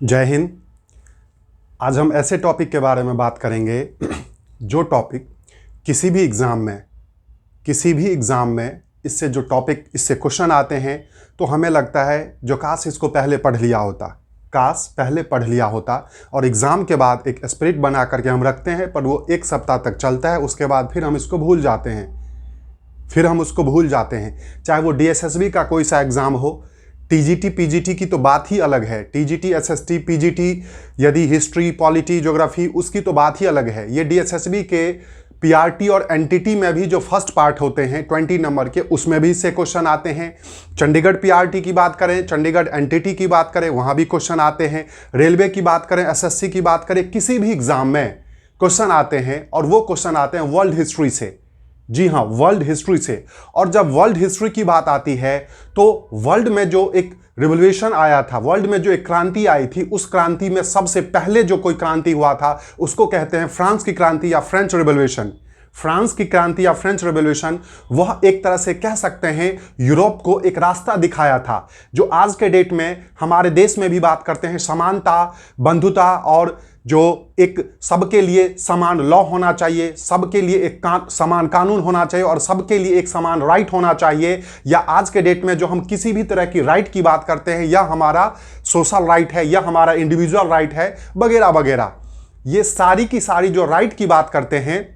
जय हिंद। आज हम ऐसे टॉपिक के बारे में बात करेंगे जो टॉपिक किसी भी एग्ज़ाम में इससे क्वेश्चन आते हैं तो हमें लगता है जो काश इसको पहले पढ़ लिया होता और एग्ज़ाम के बाद एक स्प्रिट बना करके हम रखते हैं, पर वो एक सप्ताह तक चलता है, उसके बाद फिर हम इसको भूल जाते हैं। चाहे वो DSSB का कोई सा एग्ज़ाम हो, TGT PGT की तो बात ही अलग है। TGT SST PGT यदि हिस्ट्री, पॉलिटी, ज्योग्राफी, उसकी तो बात ही अलग है। ये DSSB के PRT और NTT में भी जो फर्स्ट पार्ट होते हैं 20 नंबर के, उसमें भी इससे क्वेश्चन आते हैं। चंडीगढ़ PRT की बात करें, चंडीगढ़ NTT की बात करें, वहाँ भी क्वेश्चन आते हैं। रेलवे की बात करें, SSC की बात करें, किसी भी एग्ज़ाम में क्वेश्चन आते हैं और वो क्वेश्चन आते हैं वर्ल्ड हिस्ट्री से। जी हाँ, वर्ल्ड हिस्ट्री से। और जब वर्ल्ड हिस्ट्री की बात आती है तो वर्ल्ड में जो एक रिवोल्यूशन आया था, वर्ल्ड में जो एक क्रांति आई थी, उस क्रांति में सबसे पहले जो कोई क्रांति हुआ था उसको कहते हैं फ्रांस की क्रांति या फ्रेंच रिवोल्यूशन। फ्रांस की क्रांति या फ्रेंच रिवोल्यूशन वह एक तरह से कह सकते हैं यूरोप को एक रास्ता दिखाया था, जो आज के डेट में हमारे देश में भी बात करते हैं समानता, बंधुता और जो एक सबके लिए समान लॉ होना चाहिए, सबके लिए एक समान कानून होना चाहिए और सबके लिए एक समान राइट होना चाहिए। या आज के डेट में जो हम किसी भी तरह की राइट की बात करते हैं, या हमारा सोशल राइट है या हमारा इंडिविजुअल राइट है वगैरह वगैरह, ये सारी की सारी जो राइट की बात करते हैं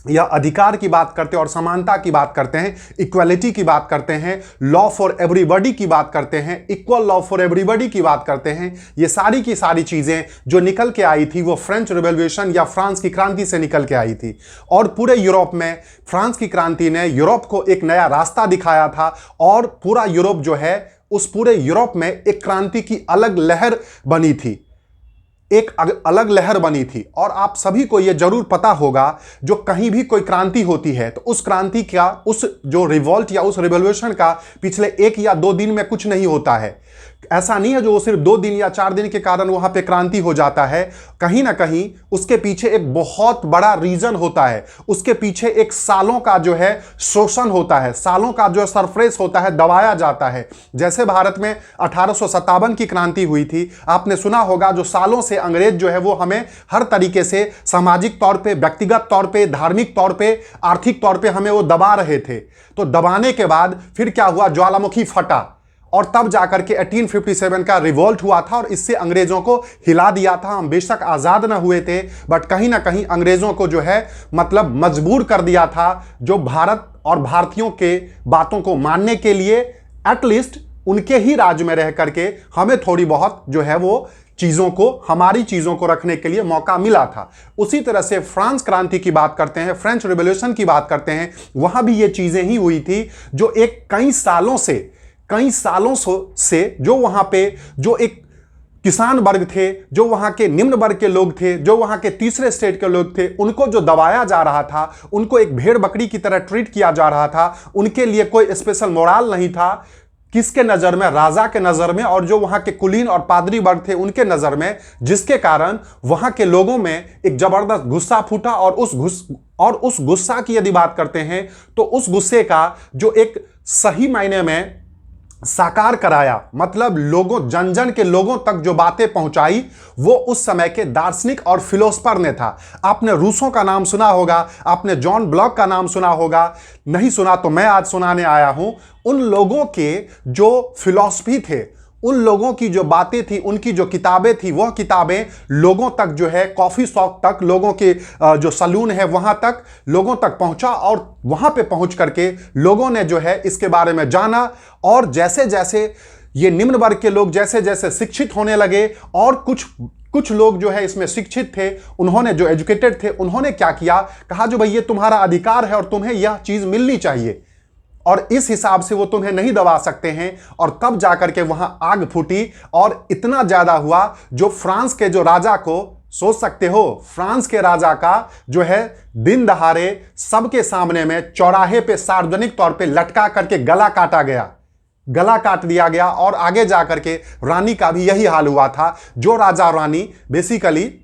या अधिकार की बात करते हैं और समानता की बात करते हैं, इक्वलिटी की बात करते हैं, लॉ फॉर एवरीबॉडी की बात करते हैं, इक्वल लॉ फॉर एवरीबॉडी की बात करते हैं, ये सारी की सारी चीज़ें जो निकल के आई थी वो फ्रेंच रिवोल्यूशन या फ्रांस की क्रांति से निकल के आई थी। और पूरे यूरोप में फ्रांस की क्रांति ने यूरोप को एक नया रास्ता दिखाया था और पूरा यूरोप जो है, उस पूरे यूरोप में एक क्रांति की अलग लहर बनी थी, एक अलग लहर बनी थी। और आप सभी को यह जरूर पता होगा, जो कहीं भी कोई क्रांति होती है तो उस क्रांति का, उस जो रिवॉल्ट या उस रिवॉल्यूशन का पिछले 1 या 2 दिन में कुछ नहीं होता है। ऐसा नहीं है जो वो सिर्फ 2 दिन या 4 दिन के कारण वहां पे क्रांति हो जाता है। कहीं ना कहीं उसके पीछे एक बहुत बड़ा रीजन होता है, उसके पीछे एक सालों का जो है शोषण होता है, सालों का जो सरफरेस होता है, दबाया जाता है। जैसे भारत में 1857 की क्रांति हुई थी, आपने सुना होगा, जो सालों से अंग्रेज जो है वो हमें हर तरीके से सामाजिक तौर पे, व्यक्तिगत तौर पे, धार्मिक तौर पे, आर्थिक तौर पे हमें वो दबा रहे थे। तो दबाने के बाद फिर क्या हुआ, ज्वालामुखी फटा और तब जाकर के 1857 का रिवोल्ट हुआ था और इससे अंग्रेजों को हिला दिया था। हम बेशक आज़ाद ना हुए थे, बट कहीं ना कहीं अंग्रेजों को जो है मतलब मजबूर कर दिया था, जो भारत और भारतीयों के बातों को मानने के लिए एटलीस्ट उनके ही राज्य में रह करके हमें थोड़ी बहुत जो है वो चीज़ों को, हमारी चीज़ों को रखने के लिए मौका मिला था। उसी तरह से फ्रांस क्रांति की बात करते हैं, फ्रेंच रिवोल्यूशन की बात करते हैं, वहाँ भी ये चीज़ें ही हुई थी, जो एक कई सालों से जो वहाँ पे जो एक किसान वर्ग थे, जो वहाँ के निम्न वर्ग के लोग थे, जो वहाँ के तीसरे स्टेट के लोग थे, उनको जो दबाया जा रहा था, उनको एक भेड़ बकरी की तरह ट्रीट किया जा रहा था, उनके लिए कोई स्पेशल मोराल नहीं था। किसके नज़र में? राजा के नज़र में, और जो वहाँ के कुलीन और पादरी वर्ग थे उनके नज़र में, जिसके कारण वहाँ के लोगों में एक ज़बरदस्त गुस्सा फूटा। और उस गुस्सा की यदि बात करते हैं तो उस गुस्से का जो एक सही मायने में साकार कराया, मतलब लोगों, जन जन के लोगों तक जो बातें पहुंचाई, वो उस समय के दार्शनिक और फिलोसफर ने था। आपने रूसों का नाम सुना होगा, आपने जॉन ब्लॉक का नाम सुना होगा, नहीं सुना तो मैं आज सुनाने आया हूं। उन लोगों के जो फिलॉसफी थे, उन लोगों की जो बातें थी, उनकी जो किताबें थी, वह किताबें लोगों तक जो है, कॉफ़ी शॉप तक, लोगों के जो सलून है वहाँ तक, लोगों तक पहुँचा। और वहाँ पे पहुँच करके लोगों ने जो है इसके बारे में जाना। और जैसे जैसे ये निम्न वर्ग के लोग जैसे जैसे शिक्षित होने लगे, और कुछ लोग जो है इसमें शिक्षित थे, उन्होंने, जो एजुकेटेड थे, उन्होंने क्या किया, कहा जो भाई ये तुम्हारा अधिकार है और तुम्हें यह चीज़ मिलनी चाहिए, और इस हिसाब से वो तुम्हें नहीं दबा सकते हैं। और तब जाकर के वहां आग फूटी और इतना ज्यादा हुआ, जो फ्रांस के जो राजा को, सोच सकते हो, फ्रांस के राजा का जो है दिन दहाड़े सबके सामने में चौराहे पे सार्वजनिक तौर पे लटका करके गला काटा गया, गला काट दिया गया। और आगे जाकर के रानी का भी यही हाल हुआ था। जो राजा रानी बेसिकली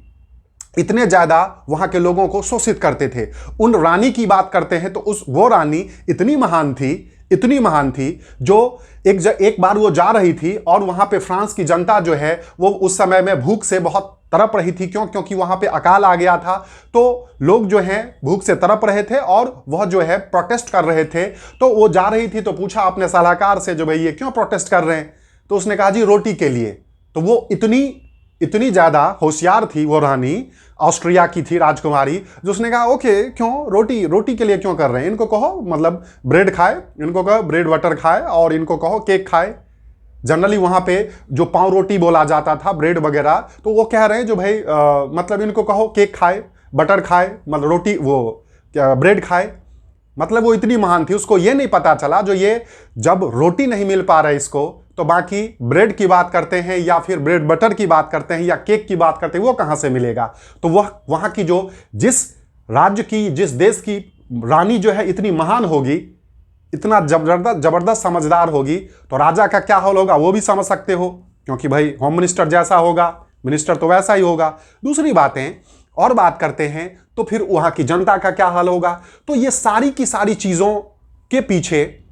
इतने ज्यादा वहां के लोगों को शोषित करते थे, उन रानी की बात करते हैं तो वो रानी इतनी महान थी, जो एक बार वो जा रही थी और वहां पे फ्रांस की जनता जो है वो उस समय में भूख से बहुत तड़प रही थी। क्यों? क्योंकि वहां पे अकाल आ गया था, तो लोग जो हैं भूख से तड़प रहे थे और वह जो है प्रोटेस्ट कर रहे थे। तो वो जा रही थी तो पूछा अपने सलाहकार से, जो भाई ये क्यों प्रोटेस्ट कर रहे हैं? तो उसने कहा जी रोटी के लिए। तो वो इतनी ज्यादा होशियार थी वो रानी, ऑस्ट्रिया की थी राजकुमारी, जो उसने कहा ओके क्यों रोटी के लिए क्यों कर रहे हैं? इनको कहो मतलब ब्रेड खाए, इनको कहो ब्रेड बटर खाए और इनको कहो केक खाए। जनरली वहां पे जो पाव रोटी बोला जाता था, ब्रेड वगैरह, तो वो कह रहे हैं जो भाई मतलब इनको कहो केक खाए, बटर खाए, मतलब रोटी वो क्या ब्रेड खाए। मतलब वो इतनी महान थी, उसको ये नहीं पता चला जो ये जब रोटी नहीं मिल पा रहा है इसको, तो बाकी ब्रेड की बात करते हैं या फिर ब्रेड बटर की बात करते हैं या केक की बात करते हैं, वो कहां से मिलेगा? तो वह वहां की जो जिस राज्य की जिस देश की रानी जो है इतनी महान होगी, इतना जबरदस्त समझदार होगी, तो राजा का क्या हाल होगा वो भी समझ सकते हो, क्योंकि भाई होम मिनिस्टर जैसा होगा मिनिस्टर तो वैसा ही होगा। दूसरी बातें और बात करते हैं तो फिर वहां की जनता का क्या हाल होगा। तो ये सारी की सारी चीजों के पीछे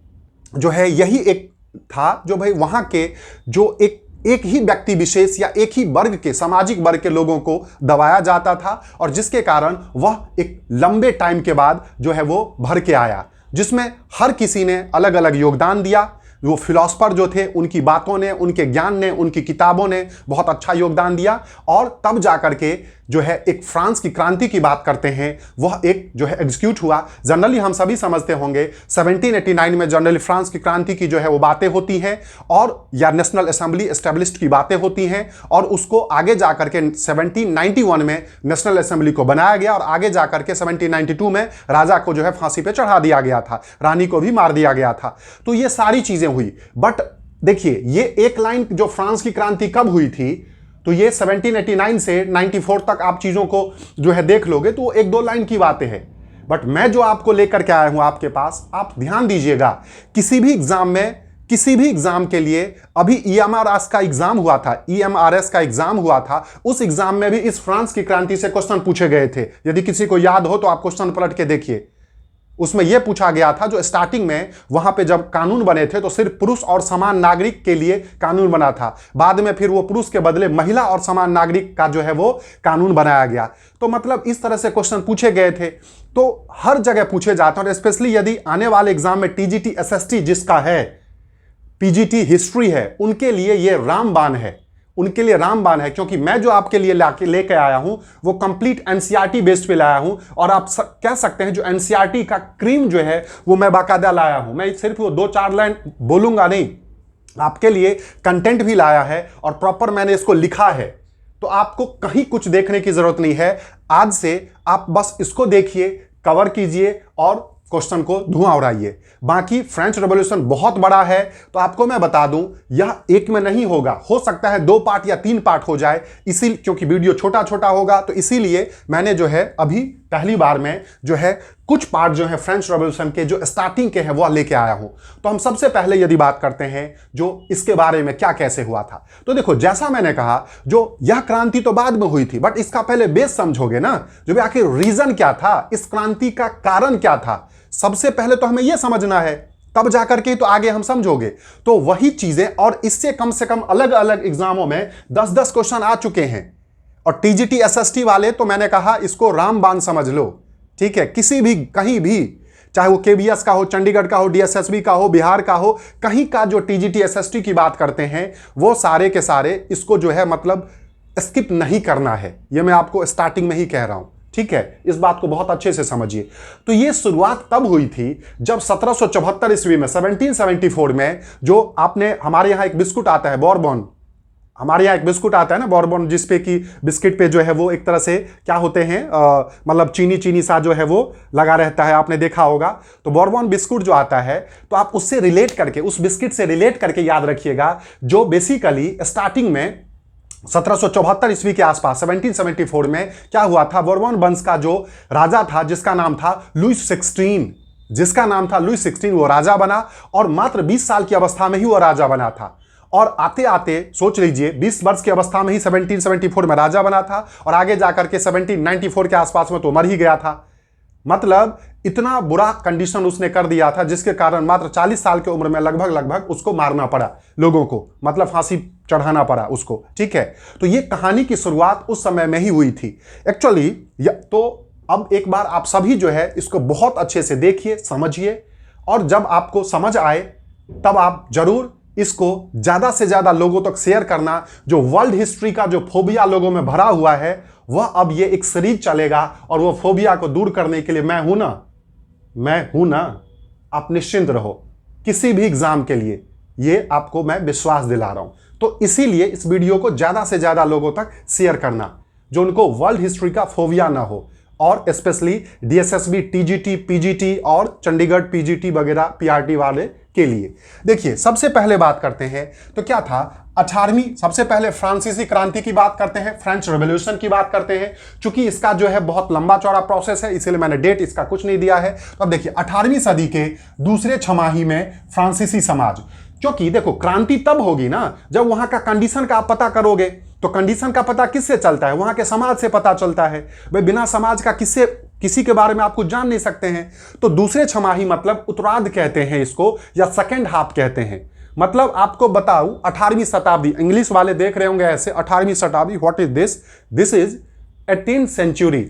जो है यही एक था, जो भाई वहां के जो एक ही व्यक्ति विशेष या एक ही वर्ग के सामाजिक वर्ग के लोगों को दबाया जाता था, और जिसके कारण वह एक लंबे टाइम के बाद जो है वो भर के आया, जिसमें हर किसी ने अलग अलग योगदान दिया। वो फिलोसफर जो थे उनकी बातों ने, उनके ज्ञान ने, उनकी किताबों ने बहुत अच्छा योगदान दिया, और तब जाकर के जो है एक फ्रांस की क्रांति की बात करते हैं, वह एक जो है एग्जीक्यूट हुआ। जनरली हम सभी समझते होंगे 1789 में जनरली फ्रांस की क्रांति की जो है वो बातें होती हैं, और या नेशनल असेंबली एस्टेब्लिश्ड की बातें होती हैं, और उसको आगे जाकर के 1791 में नेशनल असेंबली को बनाया गया, और आगे जाकर के 1792 में राजा को जो है फांसी पे चढ़ा दिया गया था, रानी को भी मार दिया गया था। तो ये सारी चीजें हुई। बट देखिए ये एक लाइन जो फ्रांस की क्रांति कब हुई थी, तो ये 1789 से 94 तक आप चीजों को जो है देख लोगे तो एक दो लाइन की बातें हैं। बट मैं जो आपको लेकर के आया हूं आपके पास, आप ध्यान दीजिएगा, किसी भी एग्जाम के लिए अभी ईएमआरएस का एग्जाम हुआ था, ईएमआरएस का एग्जाम हुआ था, उस एग्जाम में भी इस फ्रांस की क्रांति से क्वेश्चन पूछे गए थे। यदि किसी को याद हो तो आप क्वेश्चन पलट के देखिए। उसमें यह पूछा गया था, जो स्टार्टिंग में वहां पे जब कानून बने थे तो सिर्फ पुरुष और समान नागरिक के लिए कानून बना था, बाद में फिर वो पुरुष के बदले महिला और समान नागरिक का जो है वो कानून बनाया गया। तो मतलब इस तरह से क्वेश्चन पूछे गए थे, तो हर जगह पूछे जाते हैं, और स्पेशली यदि आने वाले एग्जाम में टीजीटी एसएसटी जिसका है, पीजीटी हिस्ट्री है, उनके लिए यह रामबाण है, उनके लिए रामबाण है। क्योंकि मैं जो आपके लिए लेके आया हूं वो कंप्लीट एनसीईआरटी बेस्ड पे लाया हूं, और आप कह सकते हैं जो एनसीईआरटी का क्रीम जो है वो मैं बाकायदा लाया हूं। मैं सिर्फ वो 2-4 लाइन बोलूंगा नहीं, आपके लिए कंटेंट भी लाया है और प्रॉपर मैंने इसको लिखा है। तो आपको कहीं कुछ देखने की जरूरत नहीं है, आज से आप बस इसको देखिए, कवर कीजिए और क्वेश्चन को धुआं उड़ाइए। बाकी फ्रेंच रेवोल्यूशन बहुत बड़ा है, तो आपको मैं बता दूं यह एक में नहीं होगा, हो सकता है 2 पार्ट या 3 पार्ट हो जाए, इसी क्योंकि वीडियो छोटा छोटा होगा, तो इसीलिए मैंने जो है अभी पहली बार में जो है कुछ पार्ट जो है फ्रेंच रेवोल्यूशन के जो स्टार्टिंग के हैं वो लेके आया हूं। तो हम सबसे पहले यदि बात करते हैं जो इसके बारे में क्या कैसे हुआ था, तो देखो जैसा मैंने कहा जो यह क्रांति तो बाद में हुई थी, बट इसका पहले बेस समझोगे ना, जो भी आखिर रीजन क्या था, इस क्रांति का कारण क्या था, सबसे पहले तो हमें यह समझना है, तब जाकर के तो आगे हम समझोगे। तो वही चीजें, और इससे कम से कम अलग अलग एग्जामों में 10-10 क्वेश्चन आ चुके हैं, और टीजीटी एसएसटी वाले तो मैंने कहा इसको रामबाण समझ लो, ठीक है। किसी भी कहीं भी, चाहे वो केबीएस का हो, चंडीगढ़ का हो, डीएसएसबी का हो, बिहार का हो, कहीं का जो टीजीटी एसएसटी की बात करते हैं वो सारे के सारे इसको जो है मतलब स्किप नहीं करना है, ये मैं आपको स्टार्टिंग में ही कह रहा हूं, ठीक है। इस बात को बहुत अच्छे से समझिए। तो ये शुरुआत तब हुई थी जब 1774 ईस्वी में 1774 में जो आपने हमारे यहाँ एक बिस्कुट आता है बॉर्बन, हमारे यहाँ एक बिस्कुट आता है ना बॉर्बन, जिसपे कि बिस्किट पे जो है वो एक तरह से क्या होते हैं मतलब चीनी सा जो है वो लगा रहता है, आपने देखा होगा। तो बॉर्बन बिस्कुट जो आता है, तो आप उससे रिलेट करके, उस बिस्किट से रिलेट करके याद रखिएगा, जो बेसिकली स्टार्टिंग में 1774 ईस्वी के आसपास 1774 में क्या हुआ था, बोरबोन वंश का जो राजा था जिसका नाम था लुईस 16, वो राजा बना, और मात्र 20 साल की अवस्था में ही वो राजा बना था। और आते आते सोच लीजिए 20 वर्ष की अवस्था में ही 1774 में राजा बना था, और आगे जाकर के 1794 के आसपास में तो मर ही गया था। मतलब इतना बुरा कंडीशन उसने कर दिया था जिसके कारण मात्र 40 साल की उम्र में लगभग उसको मारना पड़ा लोगों को, मतलब फांसी चढ़ाना पड़ा उसको। ठीक है, तो ये कहानी की शुरुआत उस समय में ही हुई थी एक्चुअली। तो अब एक बार आप सभी जो है इसको बहुत अच्छे से देखिए, समझिए, और जब आपको समझ आए तब आप जरूर इसको ज्यादा से ज्यादा लोगों तक शेयर करना। जो वर्ल्ड हिस्ट्री का जो फोबिया लोगों में भरा हुआ है, वह अब ये एक सीरीज चलेगा और वो फोबिया को दूर करने के लिए मैं हूं ना। आप निश्चिंत रहो, किसी भी एग्जाम के लिए ये आपको मैं विश्वास दिला रहा हूं। तो इसीलिए इस वीडियो को ज्यादा से ज्यादा लोगों तक शेयर करना जो उनको वर्ल्ड हिस्ट्री का फोबिया ना हो, और स्पेशली डीएसएसबी, टीजीटी, पीजीटी और चंडीगढ़ पीजीटी वगैरह पीआरटी वाले के लिए। देखिए, सबसे पहले बात करते हैं तो क्या था 18वीं, सबसे पहले फ्रांसीसी क्रांति की बात करते हैं, फ्रेंच रेवोल्यूशन की बात करते हैं। चूंकि इसका जो है बहुत लंबा चौड़ा प्रोसेस है, इसलिए मैंने डेट इसका कुछ नहीं दिया है। तो अब देखिए 18वीं सदी के दूसरे छमाही में फ्रांसीसी समाज, क्योंकि देखो क्रांति तब होगी ना जब वहां का कंडीशन का आप पता करोगे। तो कंडीशन का पता किससे चलता है? वहां के समाज से पता चलता है। भाई बिना समाज का किसी के बारे में आप कुछ जान नहीं सकते हैं। तो दूसरे छमाही मतलब उत्तरार्ध कहते हैं इसको, या सेकेंड हाफ कहते हैं। मतलब आपको बताऊं 18वीं शताब्दी, इंग्लिश वाले देख रहे होंगे ऐसे, 18वीं शताब्दी, what is this? This is 18th century.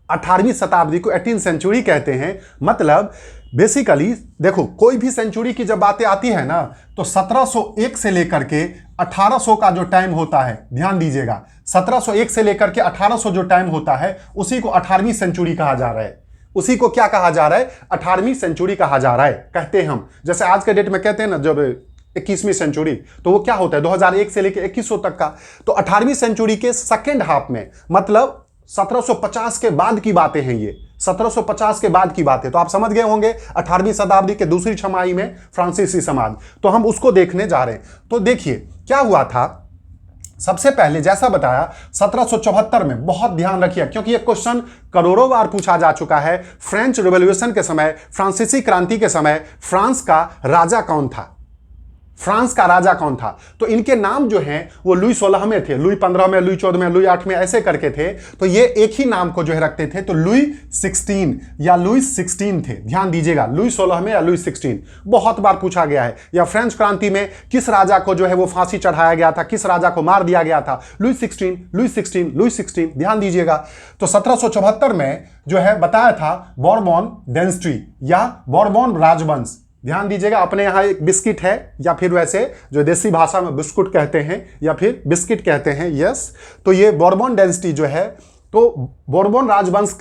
18वीं शताब्दी को 18th सेंचुरी कहते हैं। मतलब बेसिकली देखो, कोई भी सेंचुरी की जब बातें आती है ना, तो 1701 से लेकर के 1800 का जो टाइम होता है, ध्यान दीजिएगा, 1701 से लेकर के 1800 जो टाइम होता है, उसी को 18वीं सेंचुरी कहा जा रहा है। उसी को क्या कहा जा रहा है? 18वीं सेंचुरी कहा जा रहा है, कहते हैं हम। जैसे आज के डेट में कहते हैं ना जब 21वीं सेंचुरी, तो वो क्या होता है 2001 से लेकर 2100 तक का। तो 18वीं सेंचुरी के सेकेंड हाफ में, मतलब 1750 के बाद की बातें हैं ये, 1750 के बाद की बात है। तो आप समझ गए होंगे 18वीं शताब्दी के दूसरी छमाही में फ्रांसीसी समाज, तो हम उसको देखने जा रहे हैं। तो देखिए क्या हुआ था। सबसे पहले जैसा बताया 1774 में, बहुत ध्यान रखिए क्योंकि यह क्वेश्चन करोड़ों बार पूछा जा चुका है। फ्रेंच रिवॉल्यूशन के समय, फ्रांसीसी क्रांति के समय फ्रांस का राजा कौन था? फ्रांस का राजा कौन था? तो इनके नाम जो हैं वो लुई 16 में थे, लुई 15 में, लुई 14 में, लुई 8 में, ऐसे करके थे। तो ये एक ही नाम को जो है रखते थे, तो लुई 16 या लुई 16 थे। ध्यान दीजिएगा, लुई 16 में या लुई 16 बहुत बार पूछा गया है। या फ्रेंच क्रांति में किस राजा को जो है वो फांसी चढ़ाया गया था, किस राजा को मार दिया गया था? Louis 16, Louis 16, Louis 16। ध्यान दीजिएगा। तो 1774 में जो है बताया था बॉरबोन डायनेस्टी या बॉरबोन राजवंश। ध्यान दीजिएगा, अपने यहाँ एक बिस्किट है, या फिर वैसे जो देसी भाषा में बिस्कुट कहते हैं या फिर बिस्किट कहते हैं, यस। तो ये बॉरबोन डायनेस्टी जो है, तो बॉरबोन राजवंश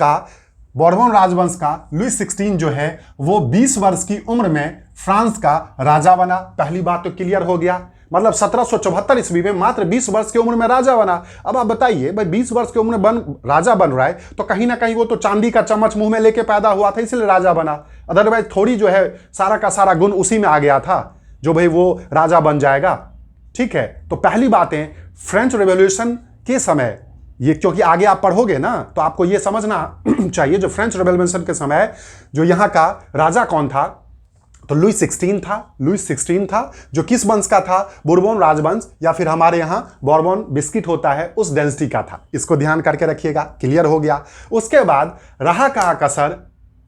का लुई 16 जो है वो 20 वर्ष की उम्र में फ्रांस का राजा बना। पहली बात तो क्लियर हो गया। मतलब 1774 ईस्वी में मात्र 20 वर्ष की उम्र में राजा बना। अब आप बताइए भाई 20 वर्ष की उम्र में राजा बन रहा है, तो कहीं ना कहीं वो तो चांदी का चम्मच मुंह में लेके पैदा हुआ था, इसलिए राजा बना। अदरवाइज थोड़ी जो है सारा का सारा गुण उसी में आ गया था जो भाई वो राजा बन जाएगा। ठीक है, तो पहली बात है फ्रेंच रेवोल्यूशन के समय, ये क्योंकि आगे आप पढ़ोगे ना तो आपको ये समझना चाहिए, जो फ्रेंच रेवोल्यूशन के समय जो यहाँ का राजा कौन था, तो लुई 16 था। लुई 16 था जो किस वंश का था? बोरबोन राजवंश, या फिर हमारे यहाँ बॉरबोन बिस्किट होता है उस डायनेस्टी का था। इसको ध्यान करके रखिएगा, क्लियर हो गया। उसके बाद रहा कहाँ कसर?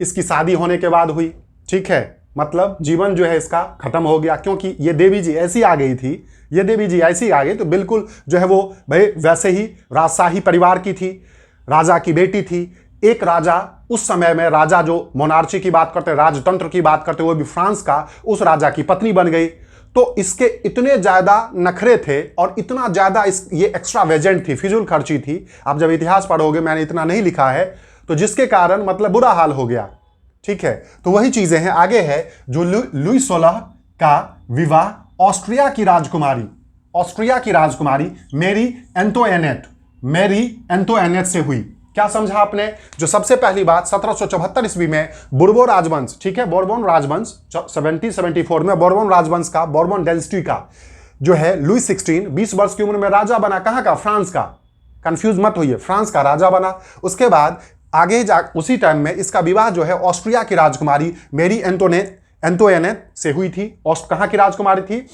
इसकी शादी होने के बाद हुई। ठीक है, मतलब जीवन जो है इसका खत्म हो गया, क्योंकि ये देवी जी ऐसी आ गई थी, ये देवी जी ऐसी आ गई तो बिल्कुल जो है वो भाई वैसे ही राजशाही परिवार की थी, राजा की बेटी थी। एक राजा उस समय में, राजा जो मोनार्ची की बात करते, राजतंत्र की बात करते, वो भी फ्रांस का, उस राजा की पत्नी बन गई। तो इसके इतने ज्यादा नखरे थे और इतना ज्यादा ये एक्स्ट्रावेजेंट थी, फिजूल खर्ची थी। आप जब इतिहास पढ़ोगे, मैंने इतना नहीं लिखा है, तो जिसके कारण मतलब बुरा हाल हो गया। ठीक है, तो वही चीजें हैं। आगे है जो लुई 16 का विवाह ऑस्ट्रिया की राजकुमारी मेरी एंटोइनेट से हुई। क्या समझा आपने? जो सबसे पहली बात 1774 ईस्वी में बोरबोन राजवंश, ठीक है, बोरबोन राजवंश 1774 में बोरबोन राजवंश का, बोरबोन डायनेस्टी का जो है लुई 16 20 वर्ष की उम्र में राजा बना। कहां का? फ्रांस का। कंफ्यूज मत होइए, फ्रांस का राजा बना। उसके बाद आगे जा उसी टाइम में इसका विवाह जो है ऑस्ट्रिया की राजकुमारी मेरी एंटोइनेट से हुई थी। कहां की राजकुमारी थी?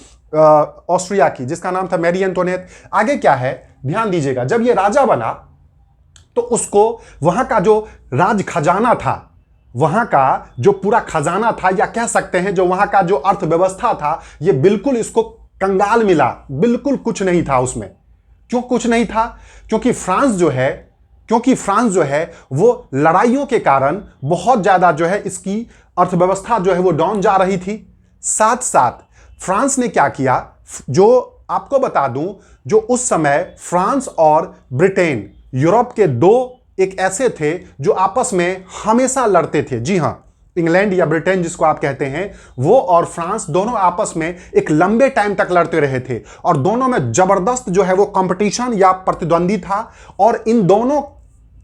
ऑस्ट्रिया की, जिसका नाम था मेरी एंटोइनेट। आगे क्या है ध्यान दीजिएगा, जब ये राजा बना तो उसको वहां का जो राज खजाना था वहां का जो पूरा खजाना था, या कह सकते हैं जो वहां का जो अर्थव्यवस्था था, ये बिल्कुल इसको कंगाल मिला, बिल्कुल कुछ नहीं था उसमें। क्यों कुछ नहीं था? क्योंकि फ्रांस जो है वो लड़ाइयों के कारण बहुत ज्यादा जो है इसकी अर्थव्यवस्था जो है वो डाउन जा रही थी। साथ साथ फ्रांस ने क्या किया, जो आपको बता दूं, जो उस समय फ्रांस और ब्रिटेन यूरोप के दो एक ऐसे थे जो आपस में हमेशा लड़ते थे। जी हां, इंग्लैंड या ब्रिटेन जिसको आप कहते हैं, वो और फ्रांस दोनों आपस में एक लंबे टाइम तक लड़ते रहे थे और दोनों में जबरदस्त जो है वो कंपटीशन या प्रतिद्वंदी था। और इन दोनों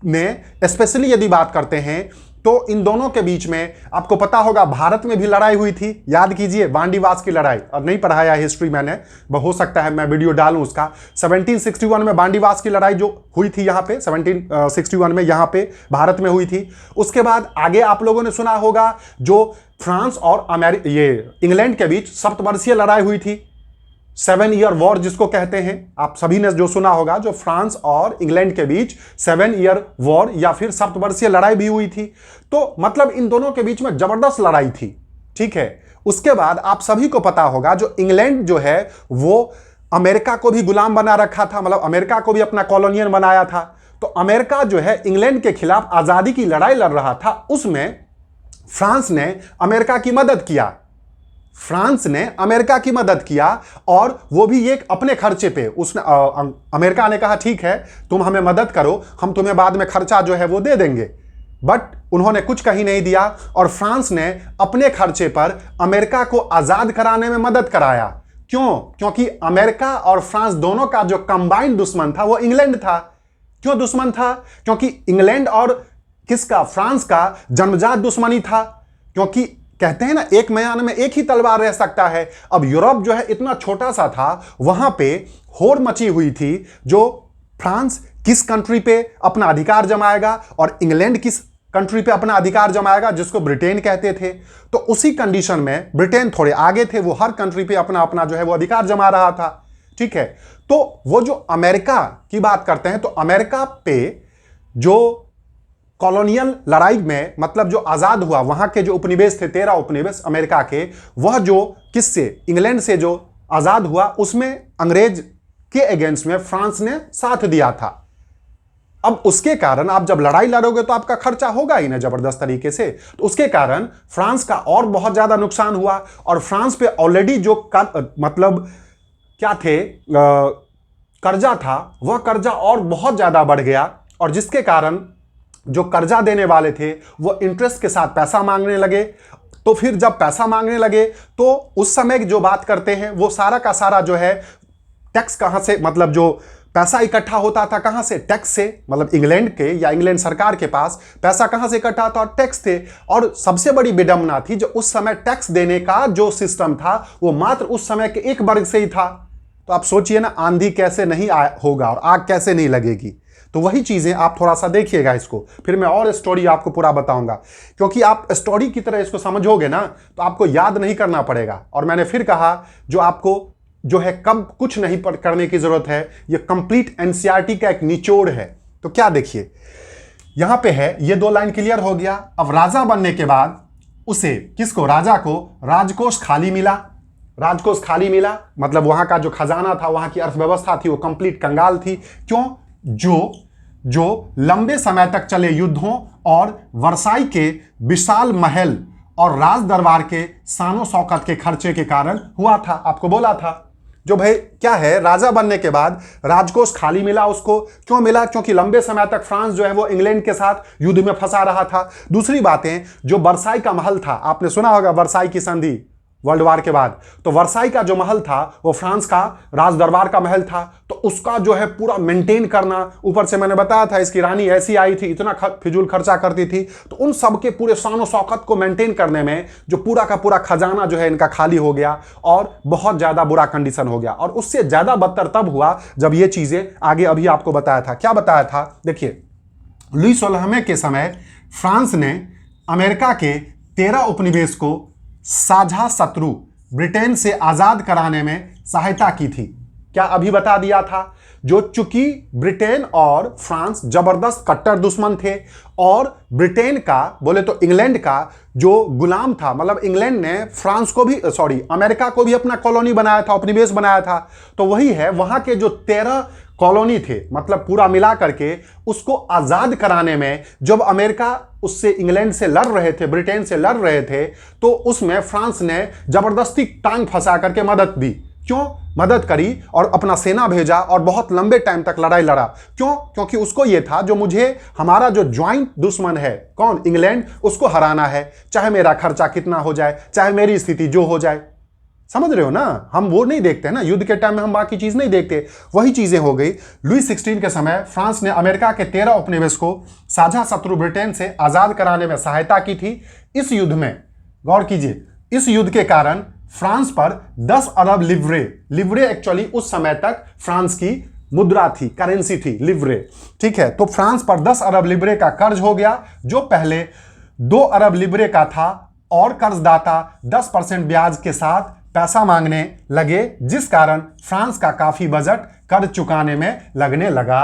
में स्पेशली यदि बात करते हैं तो इन दोनों के बीच में आपको पता होगा भारत में भी लड़ाई हुई थी, याद कीजिए, बांडीवास की लड़ाई। और नहीं पढ़ाया हिस्ट्री मैंने, हो सकता है मैं वीडियो डालूं उसका। 1761 में बांडीवास की लड़ाई जो हुई थी यहाँ पे, 1761 में यहाँ पे भारत में हुई थी। उसके बाद आगे आप लोगों ने सुना होगा जो फ्रांस और इंग्लैंड के बीच सप्तवर्षीय लड़ाई हुई थी, 7 ईयर वॉर जिसको कहते हैं। आप सभी ने जो सुना होगा, जो फ्रांस और इंग्लैंड के बीच 7 ईयर वॉर या फिर सप्तवर्षीय लड़ाई भी हुई थी। तो मतलब इन दोनों के बीच में जबरदस्त लड़ाई थी, ठीक है। उसके बाद आप सभी को पता होगा जो इंग्लैंड जो है वो अमेरिका को भी गुलाम बना रखा था, मतलब अमेरिका को भी अपना कॉलोनियल बनाया था। तो अमेरिका जो है इंग्लैंड के खिलाफ आजादी की लड़ाई लड़ रहा था, उसमें फ्रांस ने अमेरिका की मदद किया। फ्रांस ने अमेरिका की मदद किया और वो भी एक अपने खर्चे पे। उसने अमेरिका ने कहा ठीक है तुम हमें मदद करो, हम तुम्हें बाद में खर्चा जो है वो दे देंगे। बट उन्होंने कुछ कहीं नहीं दिया और फ्रांस ने अपने खर्चे पर अमेरिका को आजाद कराने में मदद कराया। क्यों? क्योंकि अमेरिका और फ्रांस दोनों का जो कंबाइंड दुश्मन था वो इंग्लैंड था। क्यों दुश्मन था? क्योंकि इंग्लैंड और किसका, फ्रांस का जन्मजात दुश्मनी था। क्योंकि कहते हैं ना, एक म्यान में एक ही तलवार रह सकता है। अब यूरोप जो है इतना छोटा सा था, वहां पे होड़ मची हुई थी जो फ्रांस किस कंट्री पे अपना अधिकार जमाएगा और इंग्लैंड किस कंट्री पे अपना अधिकार जमाएगा, जिसको ब्रिटेन कहते थे। तो उसी कंडीशन में ब्रिटेन थोड़े आगे थे, वो हर कंट्री पे अपना अपना जो है वो अधिकार जमा रहा था, ठीक है। तो वो जो अमेरिका की बात करते हैं, तो अमेरिका पे जो कॉलोनियल लड़ाई में, मतलब जो आजाद हुआ, वहां के जो उपनिवेश थे 13 उपनिवेश अमेरिका के, वह जो किससे, इंग्लैंड से जो आजाद हुआ, उसमें अंग्रेज के अगेंस्ट में फ्रांस ने साथ दिया था। अब उसके कारण आप जब लड़ाई लड़ोगे तो आपका खर्चा होगा ही ना जबरदस्त तरीके से। तो उसके कारण फ्रांस का और बहुत ज्यादा नुकसान हुआ और फ्रांस पे ऑलरेडी जो मतलब क्या थे, कर्जा था, वह कर्जा और बहुत ज्यादा बढ़ गया। और जिसके कारण जो कर्जा देने वाले थे वो इंटरेस्ट के साथ पैसा मांगने लगे। तो फिर जब पैसा मांगने लगे तो उस समय जो बात करते हैं वो सारा का सारा जो है टैक्स कहां से, मतलब जो पैसा इकट्ठा होता था कहां से, टैक्स से। मतलब इंग्लैंड के या इंग्लैंड सरकार के पास पैसा कहां से इकट्ठा था, टैक्स थे। और सबसे बड़ी विडंबना थी जो उस समय टैक्स देने का जो सिस्टम था वो मात्र उस समय के एक वर्ग से ही था। तो आप सोचिए ना, आंधी कैसे नहीं होगा और आग कैसे नहीं लगेगी। तो वही चीजें आप थोड़ा सा देखिएगा इसको, फिर मैं और स्टोरी आपको पूरा बताऊंगा। क्योंकि आप स्टोरी की तरह इसको समझोगे ना तो आपको याद नहीं करना पड़ेगा। और मैंने फिर कहा, जो आपको जो है कब कुछ नहीं करने की जरूरत है, ये कंप्लीट एनसीईआरटी का एक निचोड़ है। तो क्या देखिए यहां पे है, ये 2 लाइन क्लियर हो गया। अब राजा बनने के बाद उसे, किसको, राजा को राजकोष खाली मिला। राजकोष खाली मिला मतलब वहां का जो खजाना था, वहां की अर्थव्यवस्था थी वो कंप्लीट कंगाल थी। क्यों? जो लंबे समय तक चले युद्धों और वर्साई के विशाल महल और राज दरबार के शानो शौकत के खर्चे के कारण हुआ था। आपको बोला था जो भाई क्या है, राजा बनने के बाद राजकोष खाली मिला उसको। क्यों मिला? क्योंकि लंबे समय तक फ्रांस जो है वो इंग्लैंड के साथ युद्ध में फंसा रहा था। दूसरी बातें, जो वर्साई का महल था, आपने सुना होगा वर्साई की संधि वर्ल्ड वार के बाद, तो वर्साई का जो महल था वो फ्रांस का राज दरबार का महल था। तो उसका जो है पूरा मेंटेन करना, ऊपर से मैंने बताया था इसकी रानी ऐसी आई थी, इतना फिजूल खर्चा करती थी, तो उन सब के पूरे शान शौकत को मेंटेन करने में जो पूरा का पूरा खजाना जो है इनका खाली हो गया और बहुत ज्यादा बुरा कंडीशन हो गया। और उससे ज्यादा बदतर तब हुआ जब ये चीजें आगे अभी आपको बताया था। क्या बताया था? देखिए, लुई 16वें के समय फ्रांस ने अमेरिका के 13 उपनिवेश को साझा शत्रु ब्रिटेन से आजाद कराने में सहायता की थी। क्या अभी बता दिया था, जो चूंकि ब्रिटेन और फ्रांस जबरदस्त कट्टर दुश्मन थे और ब्रिटेन का बोले तो इंग्लैंड का जो गुलाम था, मतलब इंग्लैंड ने फ्रांस को भी अमेरिका को भी अपना कॉलोनी बनाया था, उपनिवेश बनाया था, तो वही है वहां के जो 13 कॉलोनी थे, मतलब पूरा मिला करके उसको आजाद कराने में जब अमेरिका उससे इंग्लैंड से लड़ रहे थे, ब्रिटेन से लड़ रहे थे, तो उसमें फ्रांस ने जबरदस्ती टांग फंसा करके मदद दी। क्यों मदद करी और अपना सेना भेजा और बहुत लंबे टाइम तक लड़ाई लड़ा। क्यों? क्योंकि उसको यह था जो मुझे हमारा जो ज्वाइंट दुश्मन है कौन, इंग्लैंड, उसको हराना है, चाहे मेरा खर्चा कितना हो जाए, चाहे मेरी स्थिति जो हो जाए। समझ रहे हो ना, हम वो नहीं देखते ना, युद्ध के टाइम में हम बाकी चीज नहीं देखते, वही चीजें हो गई। लुई 16 के समय फ्रांस ने अमेरिका के 13 उपनिवेश को साझा शत्रु ब्रिटेन से आजाद कराने में सहायता की थी। इस युद्ध में गौर कीजिए, इस युद्ध के कारण फ्रांस पर 10 अरब लिवरे एक्चुअली उस समय तक फ्रांस की मुद्रा थी, करेंसी थी, लिवरे, ठीक है। तो फ्रांस पर 10 अरब लिवरे का कर्ज हो गया, जो पहले 2 अरब लिवरे का था, और कर्जदाता 10% ब्याज के साथ पैसा मांगने लगे, जिस कारण फ्रांस का काफी बजट कर्ज चुकाने में लगने लगा।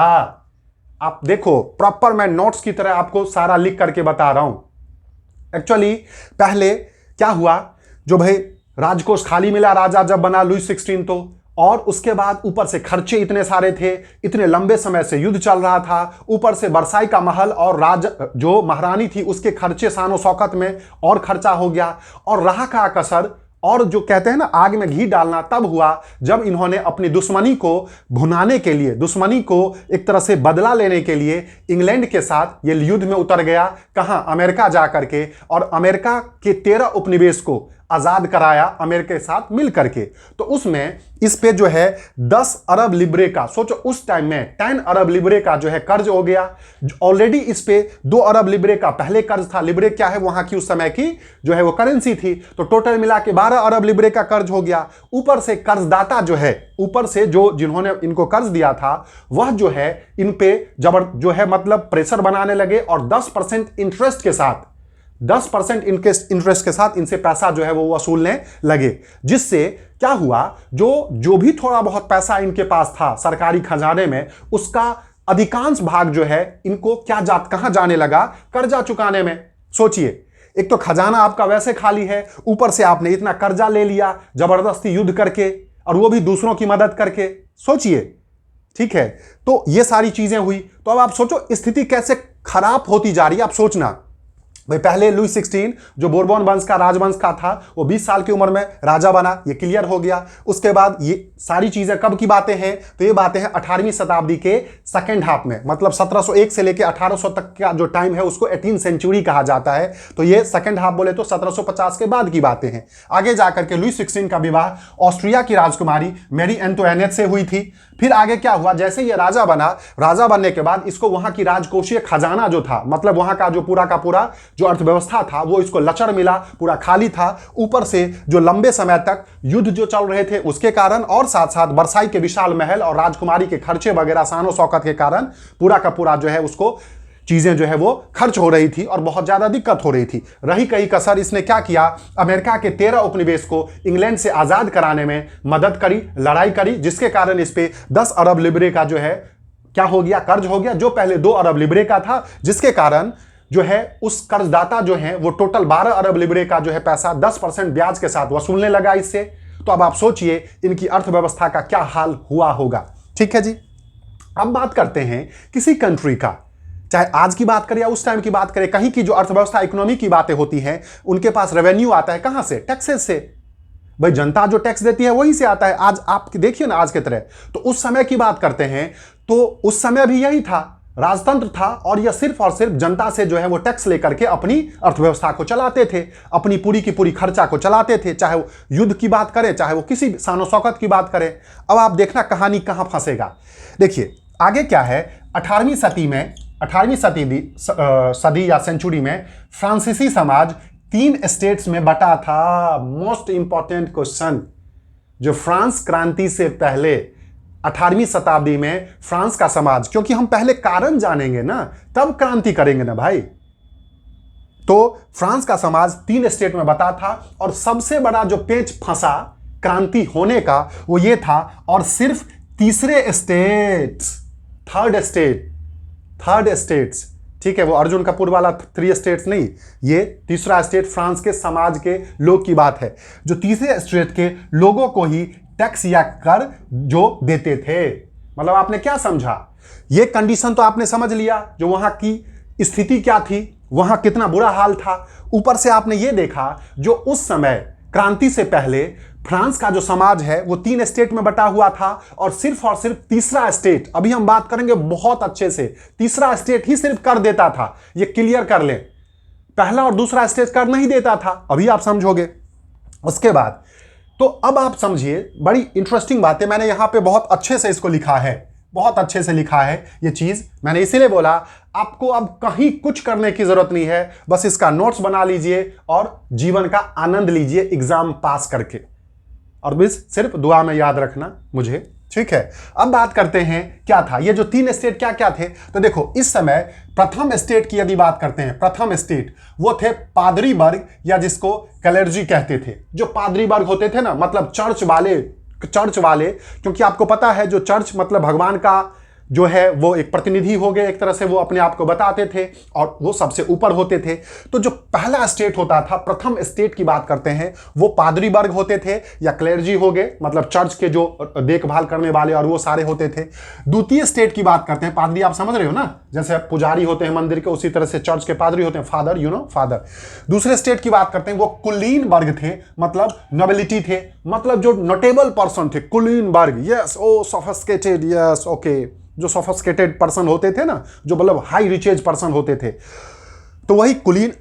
आप देखो, प्रॉपर मैं नोट्स की तरह आपको सारा लिख करके बता रहा हूं। एक्चुअली पहले क्या हुआ, जो भाई राजकोष खाली मिला राजा जब बना लुई 16, तो और उसके बाद ऊपर से खर्चे इतने सारे थे, इतने लंबे समय से युद्ध चल रहा था, ऊपर से वर्साई का महल और जो महारानी थी उसके खर्चे शानो शौकत में और खर्चा हो गया, और रहा का कसर, और जो कहते हैं ना आग में घी डालना तब हुआ जब इन्होंने अपनी दुश्मनी को भुनाने के लिए, दुश्मनी को एक तरह से बदला लेने के लिए इंग्लैंड के साथ ये युद्ध में उतर गया। कहां? अमेरिका जा करके, और अमेरिका के 13 उपनिवेश को आजाद कराया अमेरिका के साथ मिल करके। तो उसमें इस पे जो है 10 अरब लिब्रे का, सोचो उस टाइम में 10 अरब लिब्रे का जो है कर्ज हो गया। ऑलरेडी इस पे 2 अरब लिब्रे का पहले कर्ज था। लिब्रे क्या है? वहां की उस समय की जो है वो करेंसी थी। तो टोटल मिला के 12 अरब लिब्रे का कर्ज हो गया। ऊपर से कर्जदाता जो है, ऊपर से जो जिन्होंने इनको कर्ज दिया था वह जो है इन पे जो है मतलब प्रेशर बनाने लगे, और 10% इंटरेस्ट के साथ, 10% इंटरेस्ट के साथ इनसे पैसा जो है वो वसूलने लगे। जिससे क्या हुआ, जो भी थोड़ा बहुत पैसा इनके पास था सरकारी खजाने में, उसका अधिकांश भाग जो है इनको कहां जाने लगा? कर्जा चुकाने में। सोचिए, एक तो खजाना आपका वैसे खाली है, ऊपर से आपने इतना कर्जा ले लिया जबरदस्ती युद्ध करके, और वो भी दूसरों की मदद करके। सोचिए, ठीक है। तो ये सारी चीजें हुई। तो अब आप सोचो स्थिति कैसे खराब होती जा रही है। आप सोचना भाई, पहले लुई 16 जो बोरबोन वंश का राजवंश का था, वो 20 साल की उम्र में राजा बना, ये क्लियर हो गया। उसके बाद ये सारी चीजें कब की बातें हैं? तो ये बातें हैं 18वीं शताब्दी के सेकेंड हाफ में, मतलब 1701 से लेकर 1800 तक का जो टाइम है उसको 18th सेंचुरी कहा जाता है। तो ये सेकेंड हाफ बोले तो 1750 के बाद की बातें हैं। आगे जाकर के लुई 16 का विवाह ऑस्ट्रिया की राजकुमारी मैरी एंटोइनेट से हुई थी। फिर आगे क्या हुआ, जैसे ये राजा बना, राजा बनने के बाद इसको वहां की राजकोषीय खजाना जो था, मतलब वहां का जो पूरा का पूरा जो अर्थव्यवस्था था, वो इसको लचर मिला, पूरा खाली था। ऊपर से जो लंबे समय तक युद्ध जो चल रहे थे उसके कारण, और साथ साथ वर्साई के विशाल महल और राजकुमारी के खर्चे वगैरह शानो शौकत के कारण पूरा का पूरा जो है उसको चीजें जो है वो खर्च हो रही थी और बहुत ज्यादा दिक्कत हो रही थी। रही कहीं कसर, इसने क्या किया, अमेरिका के 13 उपनिवेश को इंग्लैंड से आजाद कराने में मदद करी, लड़ाई करी, जिसके कारण इस पे 10 अरब लिब्रे का जो है क्या हो गया, कर्ज हो गया, जो पहले 2 अरब लिब्रे का था। जिसके कारण जो है उस कर्जदाता जो है वो टोटल 12 अरब लिब्रे का जो है पैसा 10% ब्याज के साथ वसूलने लगा इससे। तो अब आप सोचिए इनकी अर्थव्यवस्था का क्या हाल हुआ होगा। ठीक है जी। अब बात करते हैं किसी कंट्री का, चाहे आज की बात करें या उस टाइम की बात करें, कहीं की जो अर्थव्यवस्था इकोनॉमी की बातें होती हैं, उनके पास रेवेन्यू आता है कहां से? टैक्सेस से। भाई जनता जो टैक्स देती है वहीं से आता है। आज आप देखिए ना, आज की तरह। तो उस समय की बात करते हैं तो उस समय भी यही था, राजतंत्र था, और यह सिर्फ और सिर्फ जनता से जो है वो टैक्स लेकर के अपनी अर्थव्यवस्था को चलाते थे, अपनी पूरी की पूरी खर्चा को चलाते थे, चाहे वो युद्ध की बात करें, चाहे वो किसी शानो शौकत की बात करें। अब आप देखना कहानी कहां फंसेगा। देखिए आगे क्या है, 18वीं सदी या सेंचुरी में फ्रांसीसी समाज 3 स्टेट्स में बटा था। मोस्ट इंपॉर्टेंट क्वेश्चन, जो फ्रांस क्रांति से पहले 18वीं शताब्दी में फ्रांस का समाज, क्योंकि हम पहले कारण जानेंगे ना तब क्रांति करेंगे ना भाई। तो फ्रांस का समाज 3 स्टेट में बटा था, और सबसे बड़ा जो पेच फंसा क्रांति होने का वो ये था, और सिर्फ तीसरे स्टेट, थर्ड स्टेट्स, ठीक है, वो अर्जुन कपूर वाला 3 स्टेट्स नहीं, ये तीसरा स्टेट फ्रांस के समाज के लोग की बात है, जो तीसरे स्टेट के लोगों को ही टैक्स या कर जो देते थे। मतलब आपने क्या समझा, ये कंडीशन तो आपने समझ लिया, जो वहां की स्थिति क्या थी, वहां कितना बुरा हाल था। ऊपर से आपने ये देखा जो उस समय क्रांति से पहले फ्रांस का जो समाज है वो 3 स्टेट में बटा हुआ था, और सिर्फ तीसरा स्टेट, अभी हम बात करेंगे बहुत अच्छे से, तीसरा स्टेट ही सिर्फ कर देता था। ये क्लियर कर लें, पहला और दूसरा स्टेट कर नहीं देता था, अभी आप समझोगे। उसके बाद तो अब आप समझिए, बड़ी इंटरेस्टिंग बात है, मैंने यहां पे बहुत अच्छे से इसको लिखा है, बहुत अच्छे से लिखा है ये चीज। मैंने इसीलिए बोला आपको अब कहीं कुछ करने की जरूरत नहीं है, बस इसका नोट्स बना लीजिए और जीवन का आनंद लीजिए एग्जाम पास करके, और बस सिर्फ दुआ में याद रखना मुझे, ठीक है। अब बात करते हैं क्या था ये जो 3 स्टेट क्या क्या थे। तो देखो इस समय प्रथम स्टेट की यदि बात करते हैं, प्रथम स्टेट वो थे पादरी वर्ग, या जिसको क्लेर्जी कहते थे। जो पादरी वर्ग होते थे ना, मतलब चर्च वाले, क्योंकि आपको पता है जो चर्च मतलब भगवान का जो है वो एक प्रतिनिधि हो गए, एक तरह से वो अपने आप को बताते थे, और वो सबसे ऊपर होते थे। तो जो पहला स्टेट होता था, प्रथम स्टेट की बात करते हैं, वो पादरी वर्ग होते थे या क्लेर्जी हो गए, मतलब चर्च के जो देखभाल करने वाले और वो सारे होते थे। द्वितीय स्टेट की बात करते हैं, पादरी आप समझ रहे हो ना, जैसे पुजारी होते हैं मंदिर के, उसी तरह से चर्च के पादरी होते हैं, फादर, फादर। दूसरे स्टेट की बात करते हैं, वो कुलीन वर्ग थे, मतलब नोबिलिटी थे, मतलब जो नोटेबल पर्सन थे, कुलीन वर्ग, यस, ओ सोफिस्टिकेटेड, यस, ओके, जो सोफिस्टिकेटेड पर्सन होते थे ना, जो मतलब हाई रिचेज पर्सन होते थे, तो वही कुलीन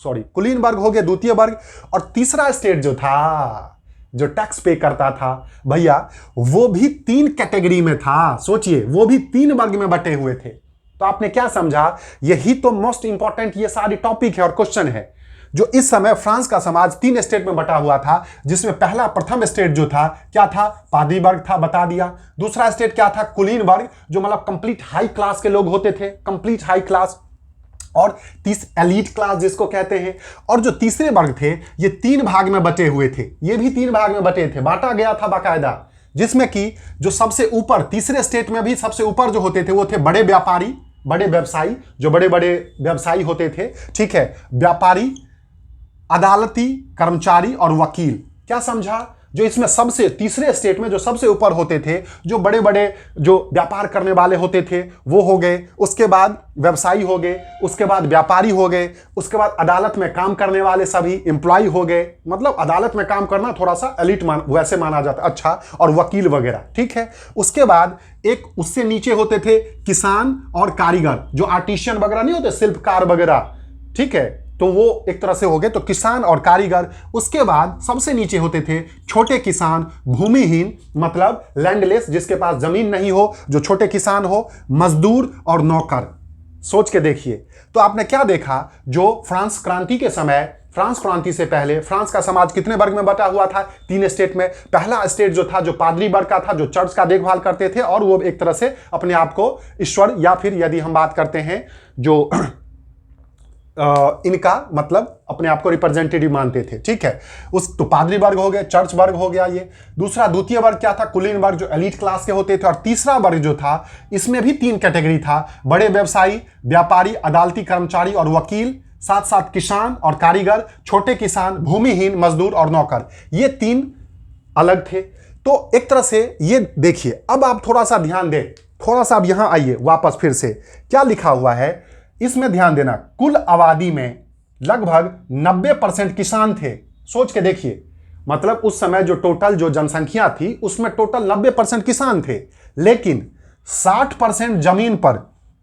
कुलीन वर्ग हो गया, द्वितीय वर्ग। और तीसरा स्टेट जो था, जो टैक्स पे करता था भैया, वो भी 3 कैटेगरी में था। सोचिए, वो भी 3 वर्ग में बटे हुए थे। तो आपने क्या समझा, यही तो मोस्ट इंपॉर्टेंट ये सारी टॉपिक है और क्वेश्चन है। जो इस समय फ्रांस का समाज 3 स्टेट में बटा हुआ था, जिसमें पहला प्रथम स्टेट जो था क्या था, पादरी वर्ग था, बता दिया। दूसरा स्टेट क्या था, कुलीन वर्ग, जो मतलब कंप्लीट हाई क्लास के लोग होते थे, कंप्लीट हाई क्लास, और एलीट क्लास जिसको कहते हैं। और जो तीसरे वर्ग थे, ये 3 भाग में बटे हुए थे, ये भी 3 भाग में बटे थे, बांटा गया था बाकायदा, जिसमें कि जो सबसे ऊपर तीसरे स्टेट में भी सबसे ऊपर जो होते थे वो थे बड़े व्यापारी, बड़े व्यवसायी, जो बड़े बड़े व्यवसायी होते थे, ठीक है, व्यापारी, अदालती कर्मचारी और वकील। क्या समझा, जो इसमें सबसे तीसरे स्टेट में जो सबसे ऊपर होते थे, जो बड़े बड़े जो व्यापार करने वाले होते थे वो हो गए, उसके बाद व्यवसायी हो गए, उसके बाद व्यापारी हो गए, उसके बाद अदालत में काम करने वाले सभी एम्प्लॉय हो गए, मतलब अदालत में काम करना थोड़ा सा एलिट वैसे माना जाता, अच्छा, और वकील वगैरह, ठीक है। उसके बाद एक उससे नीचे होते थे किसान और कारीगर, जो आर्टिशियन वगैरह नहीं होते, शिल्पकार वगैरह, ठीक है, तो वो एक तरह से हो गए, तो किसान और कारीगर। उसके बाद सबसे नीचे होते थे छोटे किसान, भूमिहीन, मतलब लैंडलेस, जिसके पास जमीन नहीं हो, जो छोटे किसान हो, मजदूर और नौकर। सोच के देखिए, तो आपने क्या देखा, जो फ्रांस क्रांति के समय, फ्रांस क्रांति से पहले फ्रांस का समाज कितने वर्ग में बटा हुआ था, 3 स्टेट में। पहला स्टेट जो था, जो पादरी वर्ग का था, जो चर्च का देखभाल करते थे, और वो एक तरह से अपने आप को ईश्वर, या फिर यदि हम बात करते हैं जो इनका मतलब अपने आप को रिप्रेजेंटेटिव मानते थे, ठीक है। उस तो पादरी वर्ग हो गया, चर्च वर्ग हो गया ये। दूसरा द्वितीय वर्ग क्या था, कुलीन वर्ग, जो एलीट क्लास के होते थे। और तीसरा वर्ग जो था, इसमें भी 3 कैटेगरी था, बड़े व्यवसायी, व्यापारी, अदालती कर्मचारी और वकील, साथ साथ किसान और कारीगर, छोटे किसान, भूमिहीन, मजदूर और नौकर। ये 3 अलग थे। तो एक तरह से ये देखिए, अब आप थोड़ा सा ध्यान दें, थोड़ा सा अब यहां आइए वापस फिर से, क्या लिखा हुआ है इसमें ध्यान देना। कुल आबादी में लगभग 90% किसान थे। सोच के देखिए, मतलब उस समय जो टोटल जो जनसंख्या थी उसमें टोटल 90% किसान थे, लेकिन 60%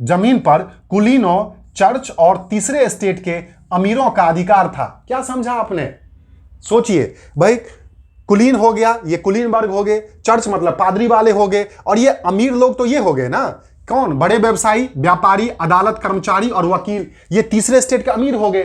जमीन पर कुलीनों, चर्च और तीसरे स्टेट के अमीरों का अधिकार था। क्या समझा आपने, सोचिए भाई, कुलीन हो गया, ये कुलीन वर्ग हो गए, चर्च मतलब पादरी वाले हो गए, और ये अमीर लोग तो ये हो गए ना, कौन, बड़े व्यवसायी, व्यापारी, अदालत कर्मचारी और वकील, ये तीसरे स्टेट के अमीर हो गए।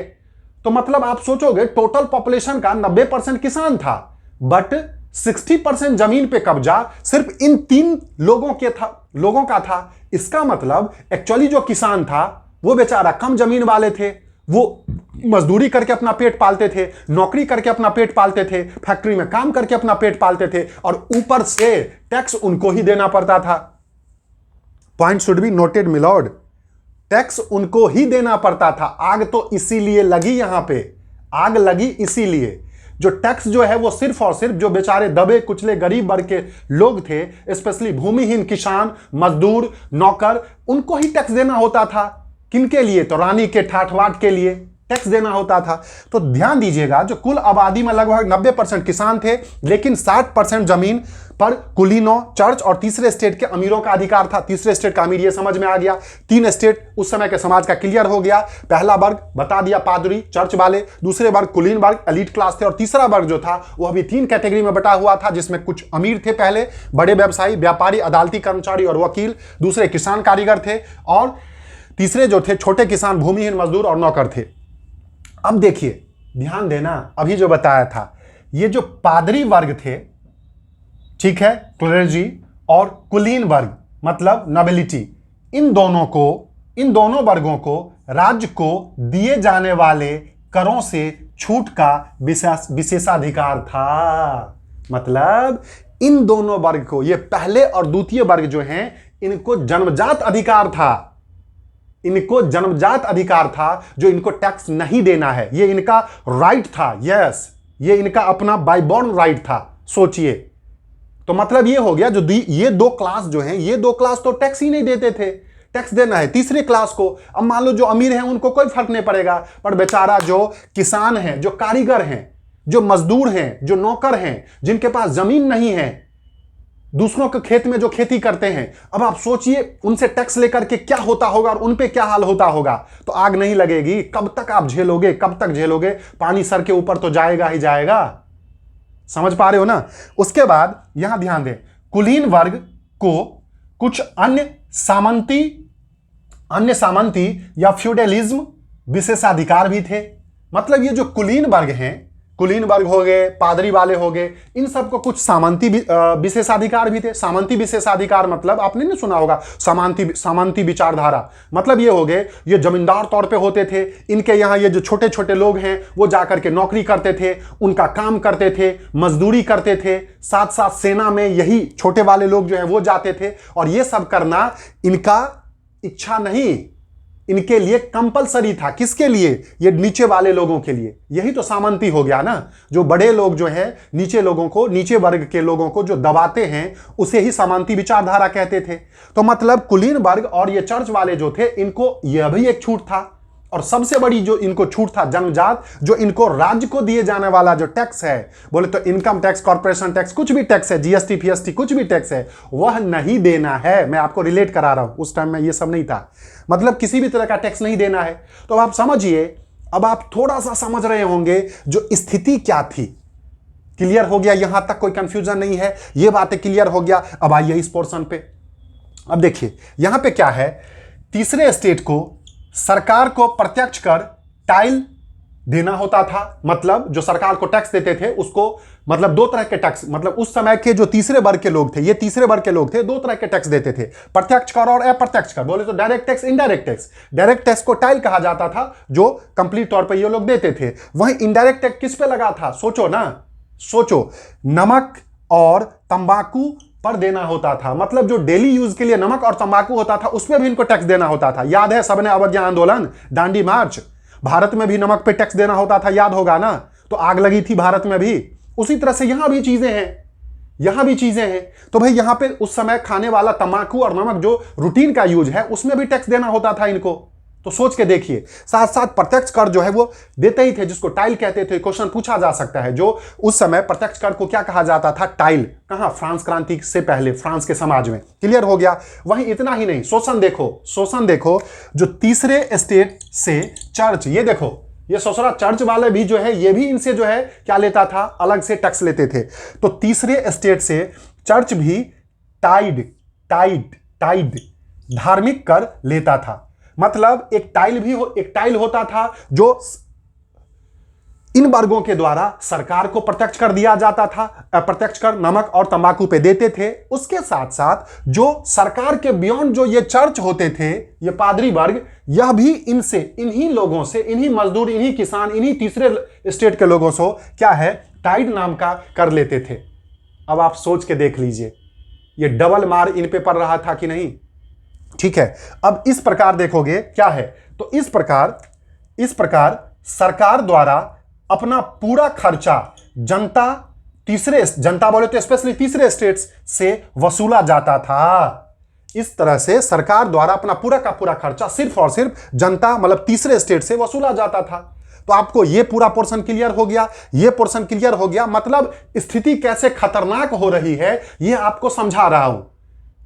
तो मतलब आप सोचोगे टोटल पॉपुलेशन का 90% किसान था, बट 60% जमीन पे कब्जा सिर्फ इन 3 लोगों का था। इसका मतलब एक्चुअली जो किसान था वो बेचारा कम जमीन वाले थे, वो मजदूरी करके अपना पेट पालते थे, नौकरी करके अपना पेट पालते थे, फैक्ट्री में काम करके अपना पेट पालते थे, और ऊपर से टैक्स उनको ही देना पड़ता था। Point should be noted milord, tax उनको ही देना पड़ता था। आग तो इसीलिए लगी, यहां पे आग लगी इसीलिए। जो टैक्स जो है वो सिर्फ और सिर्फ जो बेचारे दबे कुचले गरीब वर्ग के लोग थे, स्पेशली भूमिहीन किसान, मजदूर, नौकर, उनको ही टैक्स देना होता था। किनके लिए? तो रानी के ठाठवाट के लिए टैक्स देना होता था। तो ध्यान दीजिएगा, जो कुल आबादी में लगभग 90% किसान थे, लेकिन 60% जमीन पर कुलीनों, चर्च और तीसरे स्टेट के अमीरों का अधिकार था। तीसरे स्टेट का अमीर, ये समझ में आ गया। 3 स्टेट उस समय के समाज का क्लियर हो गया। पहला वर्ग बता दिया, पादरी, चर्च वाले। दूसरे वर्ग कुलीन वर्ग, एलीट क्लास थे। और तीसरा वर्ग जो था वो अभी 3 कैटेगरी में बटा हुआ था, जिसमें कुछ अमीर थे, पहले बड़े व्यवसायी, व्यापारी, अदालती कर्मचारी और वकील। दूसरे किसान, कारीगर थे। और तीसरे जो थे छोटे किसान, भूमिहीन, मजदूर और नौकर थे। अब देखिए, ध्यान देना, अभी जो बताया था, ये जो पादरी वर्ग थे, ठीक है, क्लर्जी, और कुलीन वर्ग मतलब नोबिलिटी, इन दोनों वर्गों को राज्य को दिए जाने वाले करों से छूट का विशेषाधिकार था। मतलब इन दोनों वर्ग को, ये पहले और द्वितीय वर्ग जो हैं, इनको जन्मजात अधिकार था। इनको जन्मजात अधिकार था जो इनको टैक्स नहीं देना है। ये इनका राइट था। यस, ये इनका अपना बायबॉर्न राइट था। सोचिए, तो मतलब ये हो गया, जो ये 2 क्लास जो हैं, ये 2 क्लास तो टैक्स ही नहीं देते थे। टैक्स देना है तीसरे क्लास को। अब मान लो जो अमीर हैं उनको कोई फर्क नहीं पड़ेगा, पर बेचारा जो किसान है, जो कारीगर हैं, जो मजदूर हैं, जो नौकर हैं, जिनके पास जमीन नहीं है, दूसरों के खेत में जो खेती करते हैं, अब आप सोचिए उनसे टैक्स लेकर के क्या होता होगा और उन पे क्या हाल होता होगा। तो आग नहीं लगेगी? कब तक आप झेलोगे, कब तक झेलोगे? पानी सर के ऊपर तो जाएगा ही जाएगा। समझ पा रहे हो ना? उसके बाद यहां ध्यान दें, कुलीन वर्ग को कुछ अन्य सामंती या फ्यूडलिज्म विशेषाधिकार भी थे। मतलब ये जो कुलीन वर्ग हैं, कुलीन वर्ग हो गए, पादरी वाले हो गए, इन सबको कुछ सामंती विशेषाधिकार भी थे। सामंती विशेषाधिकार मतलब आपने नहीं सुना होगा, सामंती विचारधारा। मतलब ये हो गए, ये जमींदार तौर पे होते थे। इनके यहाँ ये जो छोटे छोटे लोग हैं वो जाकर के नौकरी करते थे, उनका काम करते थे, मजदूरी करते थे। साथ साथ सेना में यही छोटे वाले लोग जो है वो जाते थे। और ये सब करना इनका इच्छा नहीं, इनके लिए कंपलसरी था। किसके लिए? ये नीचे वाले लोगों के लिए। यही तो सामंती हो गया ना, जो बड़े लोग जो है नीचे लोगों को, नीचे वर्ग के लोगों को जो दबाते हैं, उसे ही सामंती विचारधारा कहते थे। तो मतलब कुलीन वर्ग और ये चर्च वाले जो थे, इनको यह भी एक छूट था। और सबसे बड़ी जो इनको छूट था जन्मजात, जो इनको राज्य को दिए जाने वाला जो टैक्स है, बोले तो इनकम टैक्स, कॉर्पोरेशन टैक्स, कुछ भी टैक्स है, जीएसटी फीएसटी कुछ भी टैक्स है, वह नहीं देना है। मैं आपको रिलेट करा रहा हूं, उस टाइम में ये सब नहीं था। मतलब किसी भी तरह का टैक्स नहीं देना है। तो आप समझिए, अब आप थोड़ा सा समझ रहे होंगे जो स्थिति क्या थी। क्लियर हो गया? यहां तक कोई कंफ्यूजन नहीं है, ये बातें क्लियर हो गया। अब आइए इस पोर्शन पे। अब देखिए यहां पे क्या है, तीसरे स्टेट को सरकार को प्रत्यक्ष कर टाइल देना होता था। मतलब जो सरकार को टैक्स देते थे उसको, मतलब 2 तरह के टैक्स, मतलब उस समय के जो तीसरे वर्ग के लोग थे, ये तीसरे वर्ग के लोग थे, 2 तरह के टैक्स देते थे, प्रत्यक्ष कर और अप्रत्यक्ष कर। बोले तो direct tax, indirect tax. Direct tax को टाइल कहा जाता था, जो कंप्लीट तौर पर ये लोग देते थे। वहीं इनडायरेक्ट टैक्स किस पे लगा था? सोचो ना, सोचो, नमक और तंबाकू पर देना होता था। मतलब जो डेली यूज के लिए नमक और तंबाकू होता था, उस पर भी इनको टैक्स देना होता था। याद है सबने अवज्ञा आंदोलन, दांडी मार्च, भारत में भी नमक पे टैक्स देना होता था, याद होगा ना? तो आग लगी थी भारत में भी। उसी तरह से यहां भी चीजें हैं, यहां भी चीजें हैं। तो भाई यहां पे उस समय खाने वाला तंबाकू और नमक जो रूटीन का यूज है, उसमें भी टैक्स देना होता था इनको। तो सोच के देखिए, साथ साथ प्रत्यक्ष कर जो है वो देते ही थे, जिसको टाइल कहते थे। क्वेश्चन पूछा जा सकता है, जो उस समय प्रत्यक्ष कर को क्या कहा जाता था? टाइल। कहां? फ्रांस क्रांति से पहले फ्रांस के समाज में। क्लियर हो गया? वहीं इतना ही नहीं, शोषण देखो, शोषण देखो। जो तीसरे स्टेट से चर्च, ये देखो, ये ससुरा चर्च वाले भी जो है, ये भी इनसे जो है क्या लेता था? अलग से टैक्स लेते थे। तो तीसरे स्टेट से चर्च भी टाइड धार्मिक कर लेता था। मतलब एक टाइल होता था जो इन वर्गों के द्वारा सरकार को प्रत्यक्ष कर दिया जाता था, अप्रत्यक्ष कर नमक और तंबाकू पे देते थे। उसके साथ साथ जो सरकार के बियॉन्ड जो ये चर्च होते थे, ये पादरी वर्ग, यह भी इनसे, इन्हीं लोगों से, इन्हीं मजदूर, इन्हीं किसान, इन्हीं तीसरे स्टेट के लोगों से क्या है, टाइड नाम का कर लेते थे। अब आप सोच के देख लीजिए, ये डबल मार इन पे पड़ रहा था कि नहीं। ठीक है, अब इस प्रकार देखोगे क्या है, तो इस प्रकार सरकार द्वारा अपना पूरा खर्चा जनता बोले तो स्पेशली तीसरे स्टेट्स से वसूला जाता था। इस तरह से सरकार द्वारा अपना पूरा का पूरा खर्चा सिर्फ और सिर्फ जनता मतलब तीसरे स्टेट से वसूला जाता था। तो आपको यह पूरा पोर्शन क्लियर हो गया, यह पोर्शन क्लियर हो गया, मतलब स्थिति कैसे खतरनाक हो रही है यह आपको समझा रहा हूं।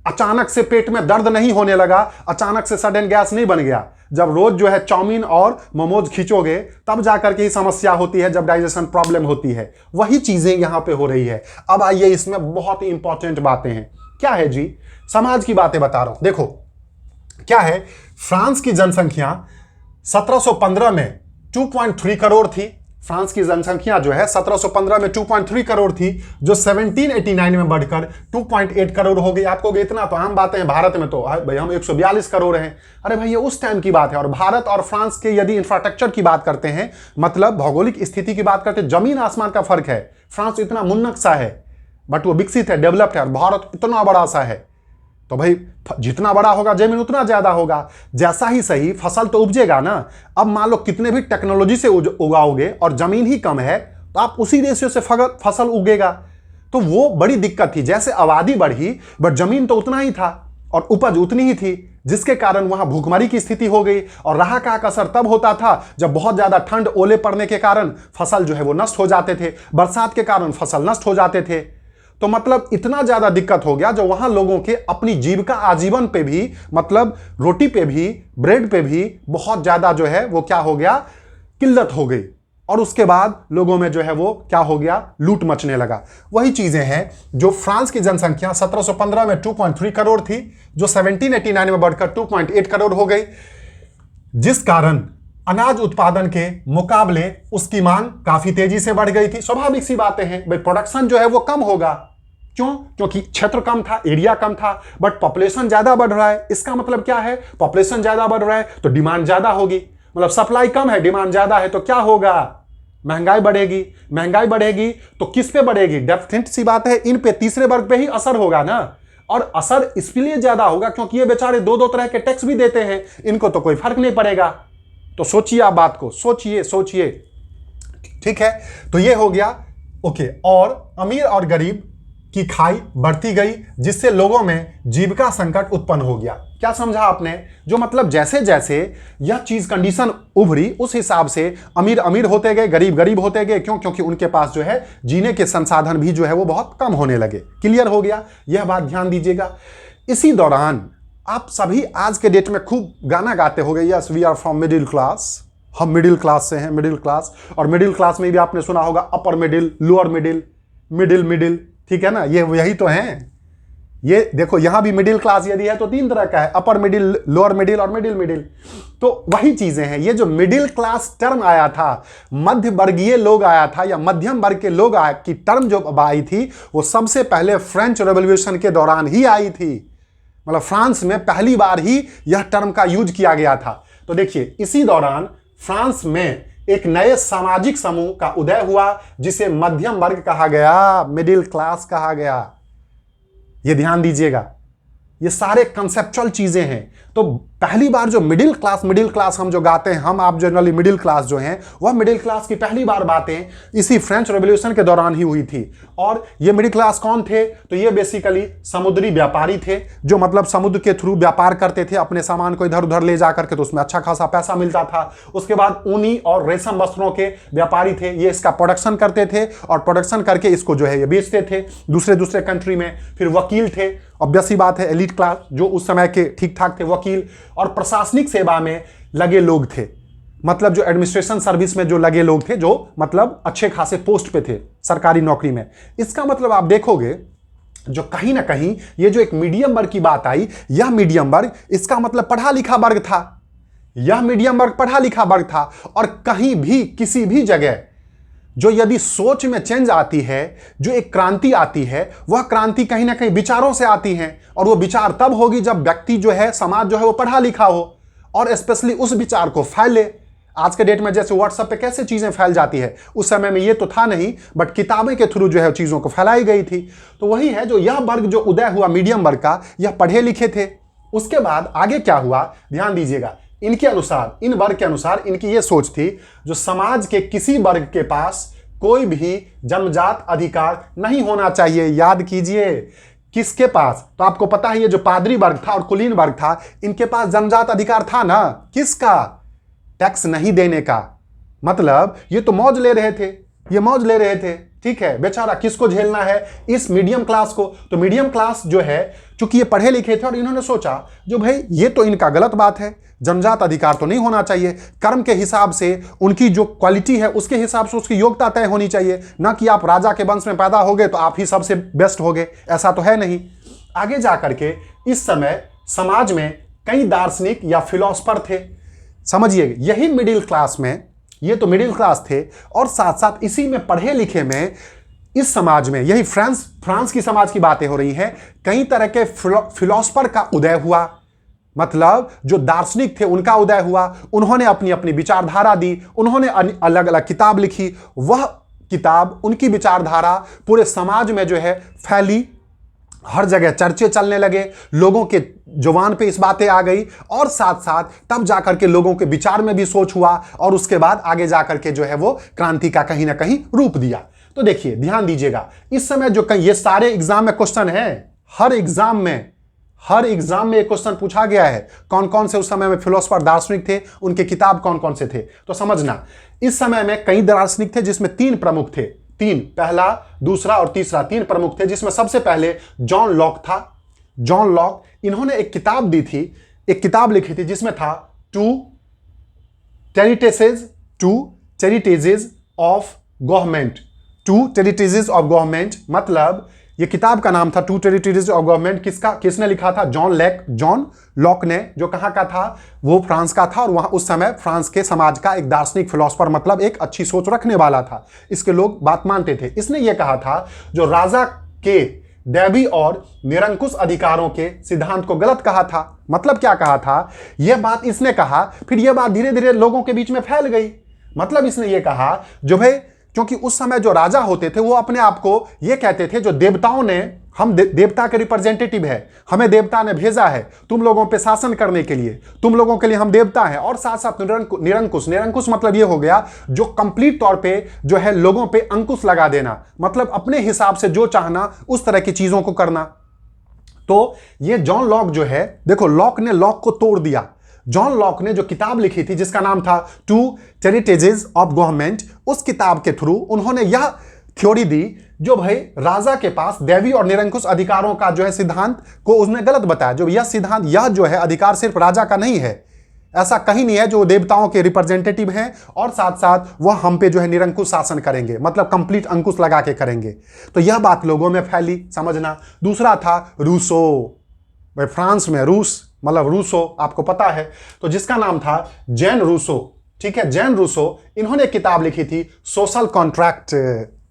अचानक से पेट में दर्द नहीं होने लगा, अचानक से सडन गैस नहीं बन गया। जब रोज जो है चाउमीन और मोमोज खींचोगे तब जाकर के ही समस्या होती है, जब डाइजेशन प्रॉब्लम होती है। वही चीजें यहां पे हो रही है। अब आइए, इसमें बहुत ही इंपॉर्टेंट बातें हैं। क्या है जी, समाज की बातें बता रहा हूं। देखो क्या है, फ्रांस की जनसंख्या 1715 में 2.3 करोड़ थी। फ्रांस की जनसंख्या जो है 1715 में 2.3 करोड़ थी, जो 1789 में बढ़कर 2.8 करोड़ हो गई। आपको इतना तो आम बातें हैं, भारत में तो भाई हम 142 करोड़ हैं। अरे भाई ये उस टाइम की बात है। और भारत और फ्रांस के यदि इंफ्रास्ट्रक्चर की बात करते हैं, मतलब भौगोलिक स्थिति की बात करते हैं, जमीन आसमान का फर्क है। फ्रांस इतना मुन्नक सा है बट वो विकसित है, डेवलप्ड है, और भारत इतना बड़ा सा है। तो भाई जितना बड़ा होगा जमीन उतना ज्यादा होगा। जैसा ही सही फसल तो उपजेगा ना। अब मान लो कितने भी टेक्नोलॉजी से उगाओगे और जमीन ही कम है तो आप उसी रेशियो से फसल उगेगा। तो वो बड़ी दिक्कत थी। जैसे आबादी बढ़ी बट जमीन तो उतना ही था और उपज उतनी ही थी, जिसके कारण वहां भूखमरी की स्थिति हो गई। और रहा का असर तब होता था जब बहुत ज्यादा ठंड, ओले पड़ने के कारण फसल जो है वो नष्ट हो जाते थे, बरसात के कारण फसल नष्ट हो जाते थे। तो मतलब इतना ज्यादा दिक्कत हो गया जो वहां लोगों के अपनी जीविका आजीवन पे भी, मतलब रोटी पे भी, ब्रेड पे भी बहुत ज्यादा जो है वो क्या हो गया, किल्लत हो गई। और उसके बाद लोगों में जो है वो क्या हो गया, लूट मचने लगा। वही चीजें हैं जो फ्रांस की जनसंख्या 1715 में 2.3 करोड़ थी, जो 1789 में बढ़कर 2.8 करोड़ हो गई, जिस कारण अनाज उत्पादन के मुकाबले उसकी मांग काफी तेजी से बढ़ गई थी। स्वाभाविक सी बातें हैं भाई, प्रोडक्शन जो है वो कम होगा। क्यों? क्योंकि क्षेत्र कम था, एरिया कम था, बट पॉपुलेशन ज्यादा बढ़ रहा है। इसका मतलब क्या है, पॉपुलेशन ज्यादा बढ़ रहा है तो डिमांड ज्यादा होगी। मतलब सप्लाई कम है, डिमांड ज्यादा है तो क्या होगा, महंगाई बढ़ेगी। महंगाई बढ़ेगी तो किस पे बढ़ेगी, डेफिनेट सी बात है इन पे, तीसरे वर्ग पे ही असर होगा ना। और असर इसलिए ज्यादा होगा क्योंकि ये बेचारे दो दो तरह के टैक्स भी देते हैं, इनको तो कोई फर्क नहीं पड़ेगा। तो सोचिए आप बात को, सोचिए। ठीक है, तो ये हो गया। ओके, और अमीर और गरीब की खाई बढ़ती गई, जिससे लोगों में जीविका संकट उत्पन्न हो गया। क्या समझा आपने? जो मतलब जैसे जैसे यह चीज कंडीशन उभरी, उस हिसाब से अमीर अमीर होते गए, गरीब गरीब होते गए। क्यों? क्योंकि उनके पास जो है जीने के संसाधन भी जो है वो बहुत कम होने लगे। क्लियर हो गया? यह बात ध्यान दीजिएगा। इसी दौरान आप सभी आज के डेट में खूब गाना गाते हो गए, yes we are from middle class, हम मिडिल क्लास से हैं, मिडिल क्लास। और मिडिल क्लास में भी आपने सुना होगा upper middle, lower middle, middle, ठीक है ना, ये यही तो हैं। ये देखो यहां भी मिडिल क्लास यदि है तो तीन तरह का है, अपर मिडिल, लोअर मिडिल और मिडिल। तो वही चीजें हैं। ये जो मिडिल क्लास टर्म आया था, मध्य वर्गीय लोग आया था, या मध्यम वर्ग के लोग की टर्म जो आई थी, वो सबसे पहले फ्रेंच रेवोल्यूशन के दौरान ही आई थी। मतलब फ्रांस में पहली बार ही यह टर्म का यूज किया गया था। तो देखिए, इसी दौरान फ्रांस में एक नए सामाजिक समूह का उदय हुआ, जिसे मध्यम वर्ग कहा गया, मिडिल क्लास कहा गया। यह ध्यान दीजिएगा, ये सारे कंसेप्चुअल चीजें हैं। तो पहली बार जो मिडिल क्लास हम जो गाते हैं, हम आप जनरली मिडिल क्लास जो हैं, वह मिडिल क्लास की पहली बार बातें इसी फ्रेंच रेवोल्यूशन के दौरान ही हुई थी। और ये मिडिल क्लास कौन थे? तो ये बेसिकली समुद्री व्यापारी थे, जो मतलब समुद्र के थ्रू व्यापार करते थे, अपने सामान को इधर उधर ले जाकर के, तो उसमें अच्छा खासा पैसा मिलता था। उसके बाद ऊनी और रेशम वस्त्रों के व्यापारी थे, ये इसका प्रोडक्शन करते थे और प्रोडक्शन करके इसको जो है ये बेचते थे दूसरे कंट्री में। फिर वकील थे, ऑब्वियस सी बात है, एलीट क्लास जो उस समय के ठीक ठाक थे, वकील। और प्रशासनिक सेवा में लगे लोग थे, मतलब जो एडमिनिस्ट्रेशन सर्विस में जो लगे लोग थे, जो मतलब अच्छे खासे पोस्ट पे थे सरकारी नौकरी में। इसका मतलब आप देखोगे जो कहीं ना कहीं ये जो एक मीडियम वर्ग की बात आई, यह मीडियम वर्ग, इसका मतलब पढ़ा लिखा वर्ग था। यह मीडियम वर्ग पढ़ा लिखा वर्ग था। और कहीं भी किसी भी जगह जो यदि सोच में चेंज आती है, जो एक क्रांति आती है, वह क्रांति कहीं ना कहीं विचारों से आती है, और वो विचार तब होगी जब व्यक्ति जो है, समाज जो है, वो पढ़ा लिखा हो और स्पेशली उस विचार को फैले। आज के डेट में जैसे व्हाट्सएप पे कैसे चीजें फैल जाती है, उस समय में ये तो था नहीं, बट किताबें के थ्रू जो है चीजों को फैलाई गई थी। तो वही है, जो यह वर्ग जो उदय हुआ मीडियम वर्ग का, यह पढ़े लिखे थे। उसके बाद आगे क्या हुआ, ध्यान दीजिएगा। इनके अनुसार, इन वर्ग के अनुसार इनकी ये सोच थी, जो समाज के किसी वर्ग के पास कोई भी जन्मजात अधिकार नहीं होना चाहिए। याद कीजिए, किसके पास? तो आपको पता है, ये जो पादरी वर्ग था और कुलीन वर्ग था, इनके पास जन्मजात अधिकार था ना। किसका? टैक्स नहीं देने का। मतलब ये तो मौज ले रहे थे, ये मौज ले रहे थे, ठीक है। बेचारा किसको झेलना है? इस मीडियम क्लास को। तो मीडियम क्लास जो है, चूंकि ये पढ़े लिखे थे और इन्होंने सोचा, जो भाई ये तो इनका गलत बात है, जन्मजात अधिकार तो नहीं होना चाहिए। कर्म के हिसाब से उनकी जो क्वालिटी है, उसके हिसाब से उसकी योग्यता तय होनी चाहिए, ना कि आप राजा के वंश में पैदा हो गए तो आप ही सबसे बेस्ट हो गए, ऐसा तो है नहीं। आगे जाकर के इस समय समाज में कई दार्शनिक या फिलोसफर थे। समझिए, यही मिडिल क्लास में, ये तो मिडिल क्लास थे, और साथ साथ इसी में पढ़े लिखे में इस समाज में, यही फ्रांस की समाज की बातें हो रही हैं, कई तरह के फिलोसफर का उदय हुआ। मतलब जो दार्शनिक थे उनका उदय हुआ। उन्होंने अपनी अपनी विचारधारा दी, उन्होंने अलग अलग किताब लिखी। वह किताब, उनकी विचारधारा पूरे समाज में जो है फैली, हर जगह चर्चे चलने लगे, लोगों के जुबान पे इस बातें आ गई, और साथ साथ तब जाकर के लोगों के विचार में भी सोच हुआ, और उसके बाद आगे जाकर के जो है वो क्रांति का कहीं ना कहीं रूप दिया। तो देखिए, ध्यान दीजिएगा, इस समय जो ये सारे एग्जाम में क्वेश्चन है, हर एग्जाम में एक क्वेश्चन पूछा गया है, कौन कौन से उस समय में फिलोसफर दार्शनिक थे, उनके किताब कौन कौन से थे। तो समझना, इस समय में कई दार्शनिक थे, जिसमें तीन प्रमुख थे, तीन, पहला, दूसरा और तीसरा, तीन प्रमुख थे, जिसमें सबसे पहले जॉन लॉक था। जॉन लॉक, इन्होंने एक किताब दी थी, एक किताब लिखी थी, जिसमें था two treatises of government. Two treatises of government, मतलब ये किताब का नाम था टू टेरिटरीज ऑफ गवर्नमेंट। किसने लिखा था? जॉन लॉक ने, जो कहाँ का था? वो फ्रांस का था, और वहां उस समय फ्रांस के समाज का एक दार्शनिक फिलोसफर, मतलब एक अच्छी सोच रखने वाला था, इसके लोग बात मानते थे। इसने ये कहा था, जो राजा के दैवी और निरंकुश अधिकारों के सिद्धांत को गलत कहा था। मतलब क्या कहा था? यह बात इसने कहा, फिर यह बात धीरे धीरे लोगों के बीच में फैल गई। मतलब इसने ये कहा, जो भाई, क्योंकि उस समय जो राजा होते थे वो अपने आप को ये कहते थे, जो देवताओं ने, हम देवता के रिप्रेजेंटेटिव है, हमें देवता ने भेजा है तुम लोगों पे शासन करने के लिए, तुम लोगों के लिए हम देवता हैं। और साथ साथ निरंकुश मतलब ये हो गया, जो कंप्लीट तौर पे जो है लोगों पे अंकुश लगा देना, मतलब अपने हिसाब से जो चाहना उस तरह की चीजों को करना। तो ये जॉन लॉक जो है, देखो, लॉक ने लॉक को तोड़ दिया। जॉन लॉक ने जो किताब लिखी थी, जिसका नाम था टू टेरिटेजेस ऑफ गवर्नमेंट, उस किताब के थ्रू उन्होंने यह थ्योरी दी, जो भाई राजा के पास दैवी और निरंकुश अधिकारों का जो है सिद्धांत को उसने गलत बताया। जो यह सिद्धांत, यह जो है अधिकार सिर्फ राजा का नहीं है, ऐसा कहीं नहीं है, जो देवताओं के रिप्रेजेंटेटिव हैं, और साथ साथ वह हम पे जो है निरंकुश शासन करेंगे, मतलब कंप्लीट अंकुश लगा के करेंगे। तो यह बात लोगों में फैली, समझना। दूसरा था रूसो, भाई फ्रांस में रूस मतलब रूसो, आपको पता है, तो जिसका नाम था जैन रूसो, ठीक है, जैन रूसो। इन्होंने किताब लिखी थी सोशल कॉन्ट्रैक्ट।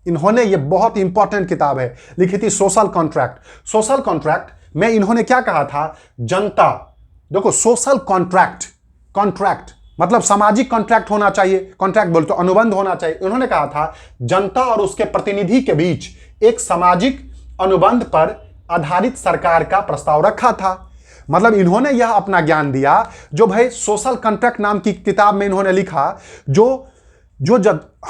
इन्होंने, ये बहुत इंपॉर्टेंट किताब है, लिखी थी सोशल कॉन्ट्रैक्ट। सोशल कॉन्ट्रैक्ट में इन्होंने क्या कहा था? जनता, देखो, सोशल कॉन्ट्रैक्ट मतलब सामाजिक कॉन्ट्रैक्ट होना चाहिए, कॉन्ट्रैक्ट बोलते तो अनुबंध होना चाहिए। उन्होंने कहा था, जनता और उसके प्रतिनिधि के बीच एक सामाजिक अनुबंध पर आधारित सरकार का प्रस्ताव रखा था। मतलब इन्होंने यह अपना ज्ञान दिया, जो भाई सोशल कॉन्ट्रैक्ट नाम की किताब में इन्होंने लिखा, जो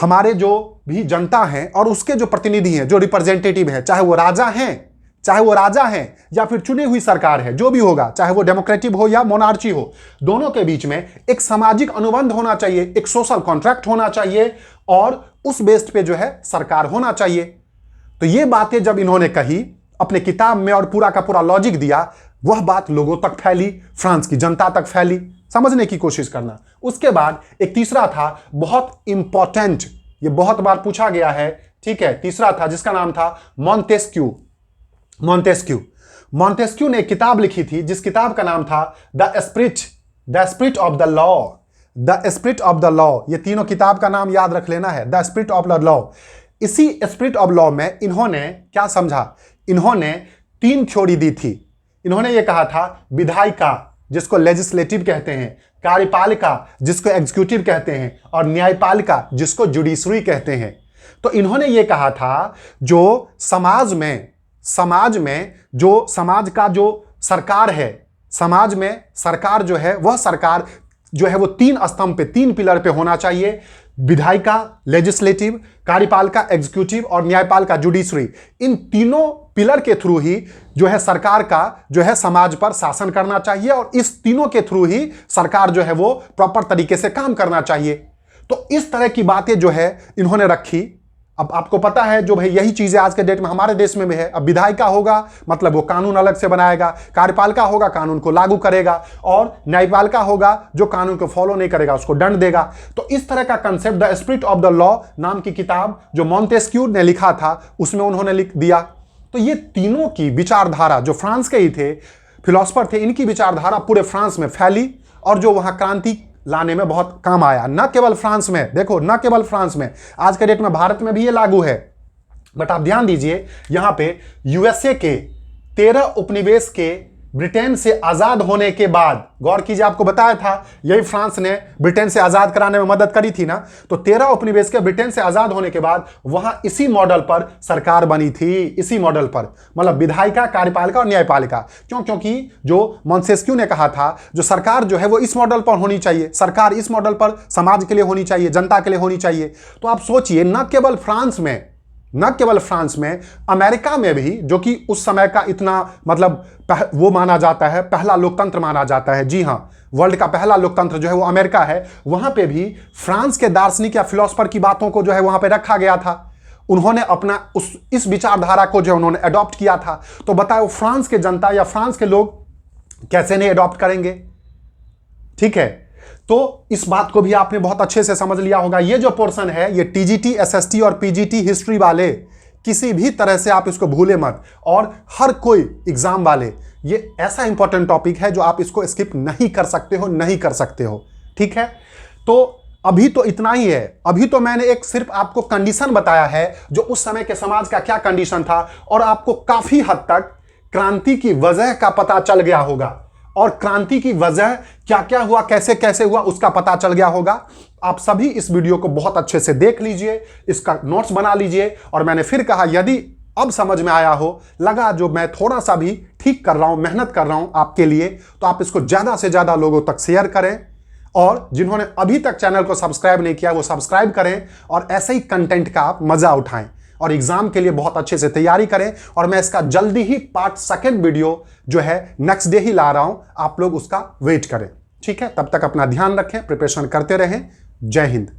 हमारे जो भी जनता है और उसके जो प्रतिनिधि हैं, जो रिप्रेजेंटेटिव हैं, चाहे वो राजा हैं या फिर चुनी हुई सरकार है, जो भी होगा, चाहे वो डेमोक्रेटिक हो या मोनार्ची हो, दोनों के बीच में एक सामाजिक अनुबंध होना चाहिए, एक सोशल कॉन्ट्रैक्ट होना चाहिए, और उस बेस्ड पे जो है सरकार होना चाहिए। तो ये बातें जब इन्होंने कही अपने किताब में और पूरा का पूरा लॉजिक दिया, वह बात लोगों तक फैली, फ्रांस की जनता तक फैली। समझने की कोशिश करना। उसके बाद एक तीसरा था, बहुत इंपॉर्टेंट, ये बहुत बार पूछा गया है, ठीक है, तीसरा था, जिसका नाम था मॉन्टेस्क्यू ने एक किताब लिखी थी, जिस किताब का नाम था the spirit of the law. The spirit of the law, ये तीनों किताब का नाम याद रख लेना है, the spirit of the law. इसी स्पिरिट ऑफ लॉ में इन्होंने क्या समझा, इन्होंने 3 थ्योरी दी थी। इन्होंने ये कहा था विधायिका जिसको लेजिस्लेटिव कहते हैं, कार्यपालिका जिसको एग्जीक्यूटिव कहते हैं, और न्यायपालिका जिसको जुडिशरी कहते हैं। तो इन्होंने ये कहा था जो समाज में जो समाज का जो सरकार है, समाज में सरकार जो है वह सरकार जो है वो 3 स्तंभ पे, 3 पिलर पे होना चाहिए। विधायिका लेजिस्लेटिव, कार्यपालिका एग्जीक्यूटिव और न्यायपालिका जुडिशरी। इन तीनों पिलर के थ्रू ही जो है सरकार का जो है समाज पर शासन करना चाहिए और इस तीनों के थ्रू ही सरकार जो है वो प्रॉपर तरीके से काम करना चाहिए। तो इस तरह की बातें जो है इन्होंने रखी। अब आपको पता है जो भाई यही चीजें आज के डेट में हमारे देश में भी है। अब विधायिका होगा मतलब वो कानून अलग से बनाएगा, कार्यपालिका होगा कानून को लागू करेगा, और न्यायपालिका होगा जो कानून को फॉलो नहीं करेगा उसको दंड देगा। तो इस तरह का concept the spirit of the law नाम की किताब जो मॉन्टेस्क्यू ने लिखा था उसमें उन्होंने लिख दिया। तो ये तीनों की विचारधारा, जो फ्रांस के ही थे फिलोसफर थे, इनकी विचारधारा पूरे फ्रांस में फैली और जो वहां क्रांति लाने में बहुत काम आया। न केवल फ्रांस में, देखो न केवल फ्रांस में, आज के डेट में भारत में भी ये लागू है। बट आप ध्यान दीजिए यहां पे यूएसए के 13 उपनिवेश के ब्रिटेन से आजाद होने के बाद, गौर कीजिए आपको बताया था यही फ्रांस ने ब्रिटेन से आजाद कराने में मदद करी थी ना, तो 13 उपनिवेश के ब्रिटेन से आजाद होने के बाद वहां इसी मॉडल पर सरकार बनी थी, इसी मॉडल पर, मतलब विधायिका, कार्यपालिका और न्यायपालिका। क्यों? क्योंकि जो मॉन्टेस्क्यू ने कहा था जो सरकार जो है वो इस मॉडल पर होनी चाहिए, सरकार इस मॉडल पर समाज के लिए होनी चाहिए, जनता के लिए होनी चाहिए। तो आप सोचिए न केवल फ्रांस में, अमेरिका में भी, जो कि उस समय का इतना मतलब वो माना जाता है, पहला लोकतंत्र माना जाता है। जी हां, वर्ल्ड का पहला लोकतंत्र जो है वो अमेरिका है। वहां पे भी फ्रांस के दार्शनिक या फिलोसफर की बातों को जो है वहां पे रखा गया था। उन्होंने अपना इस विचारधारा को जो उन्होंने अडॉप्ट किया था। तो बताओ फ्रांस के जनता या फ्रांस के लोग कैसे नहीं अडॉप्ट करेंगे? ठीक है, तो इस बात को भी आपने बहुत अच्छे से समझ लिया होगा। ये जो पोर्शन है ये टीजीटी, एसएसटी और पीजीटी हिस्ट्री वाले किसी भी तरह से आप इसको भूले मत, और हर कोई एग्जाम वाले, ये ऐसा इंपॉर्टेंट टॉपिक है जो आप इसको स्किप नहीं कर सकते हो। ठीक है, तो अभी तो इतना ही है। अभी तो मैंने एक सिर्फ आपको कंडीशन बताया है जो उस समय के समाज का क्या कंडीशन था, और आपको काफी हद तक क्रांति की वजह का पता चल गया होगा, और क्रांति की वजह क्या क्या हुआ, कैसे कैसे हुआ उसका पता चल गया होगा। आप सभी इस वीडियो को बहुत अच्छे से देख लीजिए, इसका नोट्स बना लीजिए, और मैंने फिर कहा यदि अब समझ में आया हो, लगा जो मैं थोड़ा सा भी ठीक कर रहा हूं, मेहनत कर रहा हूं आपके लिए, तो आप इसको ज्यादा से ज्यादा लोगों तक शेयर करें, और जिन्होंने अभी तक चैनल को सब्सक्राइब नहीं किया वो सब्सक्राइब करें, और ऐसे ही कंटेंट का आप मजा उठाएं और एग्जाम के लिए बहुत अच्छे से तैयारी करें। और मैं इसका जल्दी ही पार्ट 2 वीडियो जो है नेक्स्ट डे ही ला रहा हूं, आप लोग उसका वेट करें। ठीक है, तब तक अपना ध्यान रखें, प्रिपरेशन करते रहें। जय हिंद।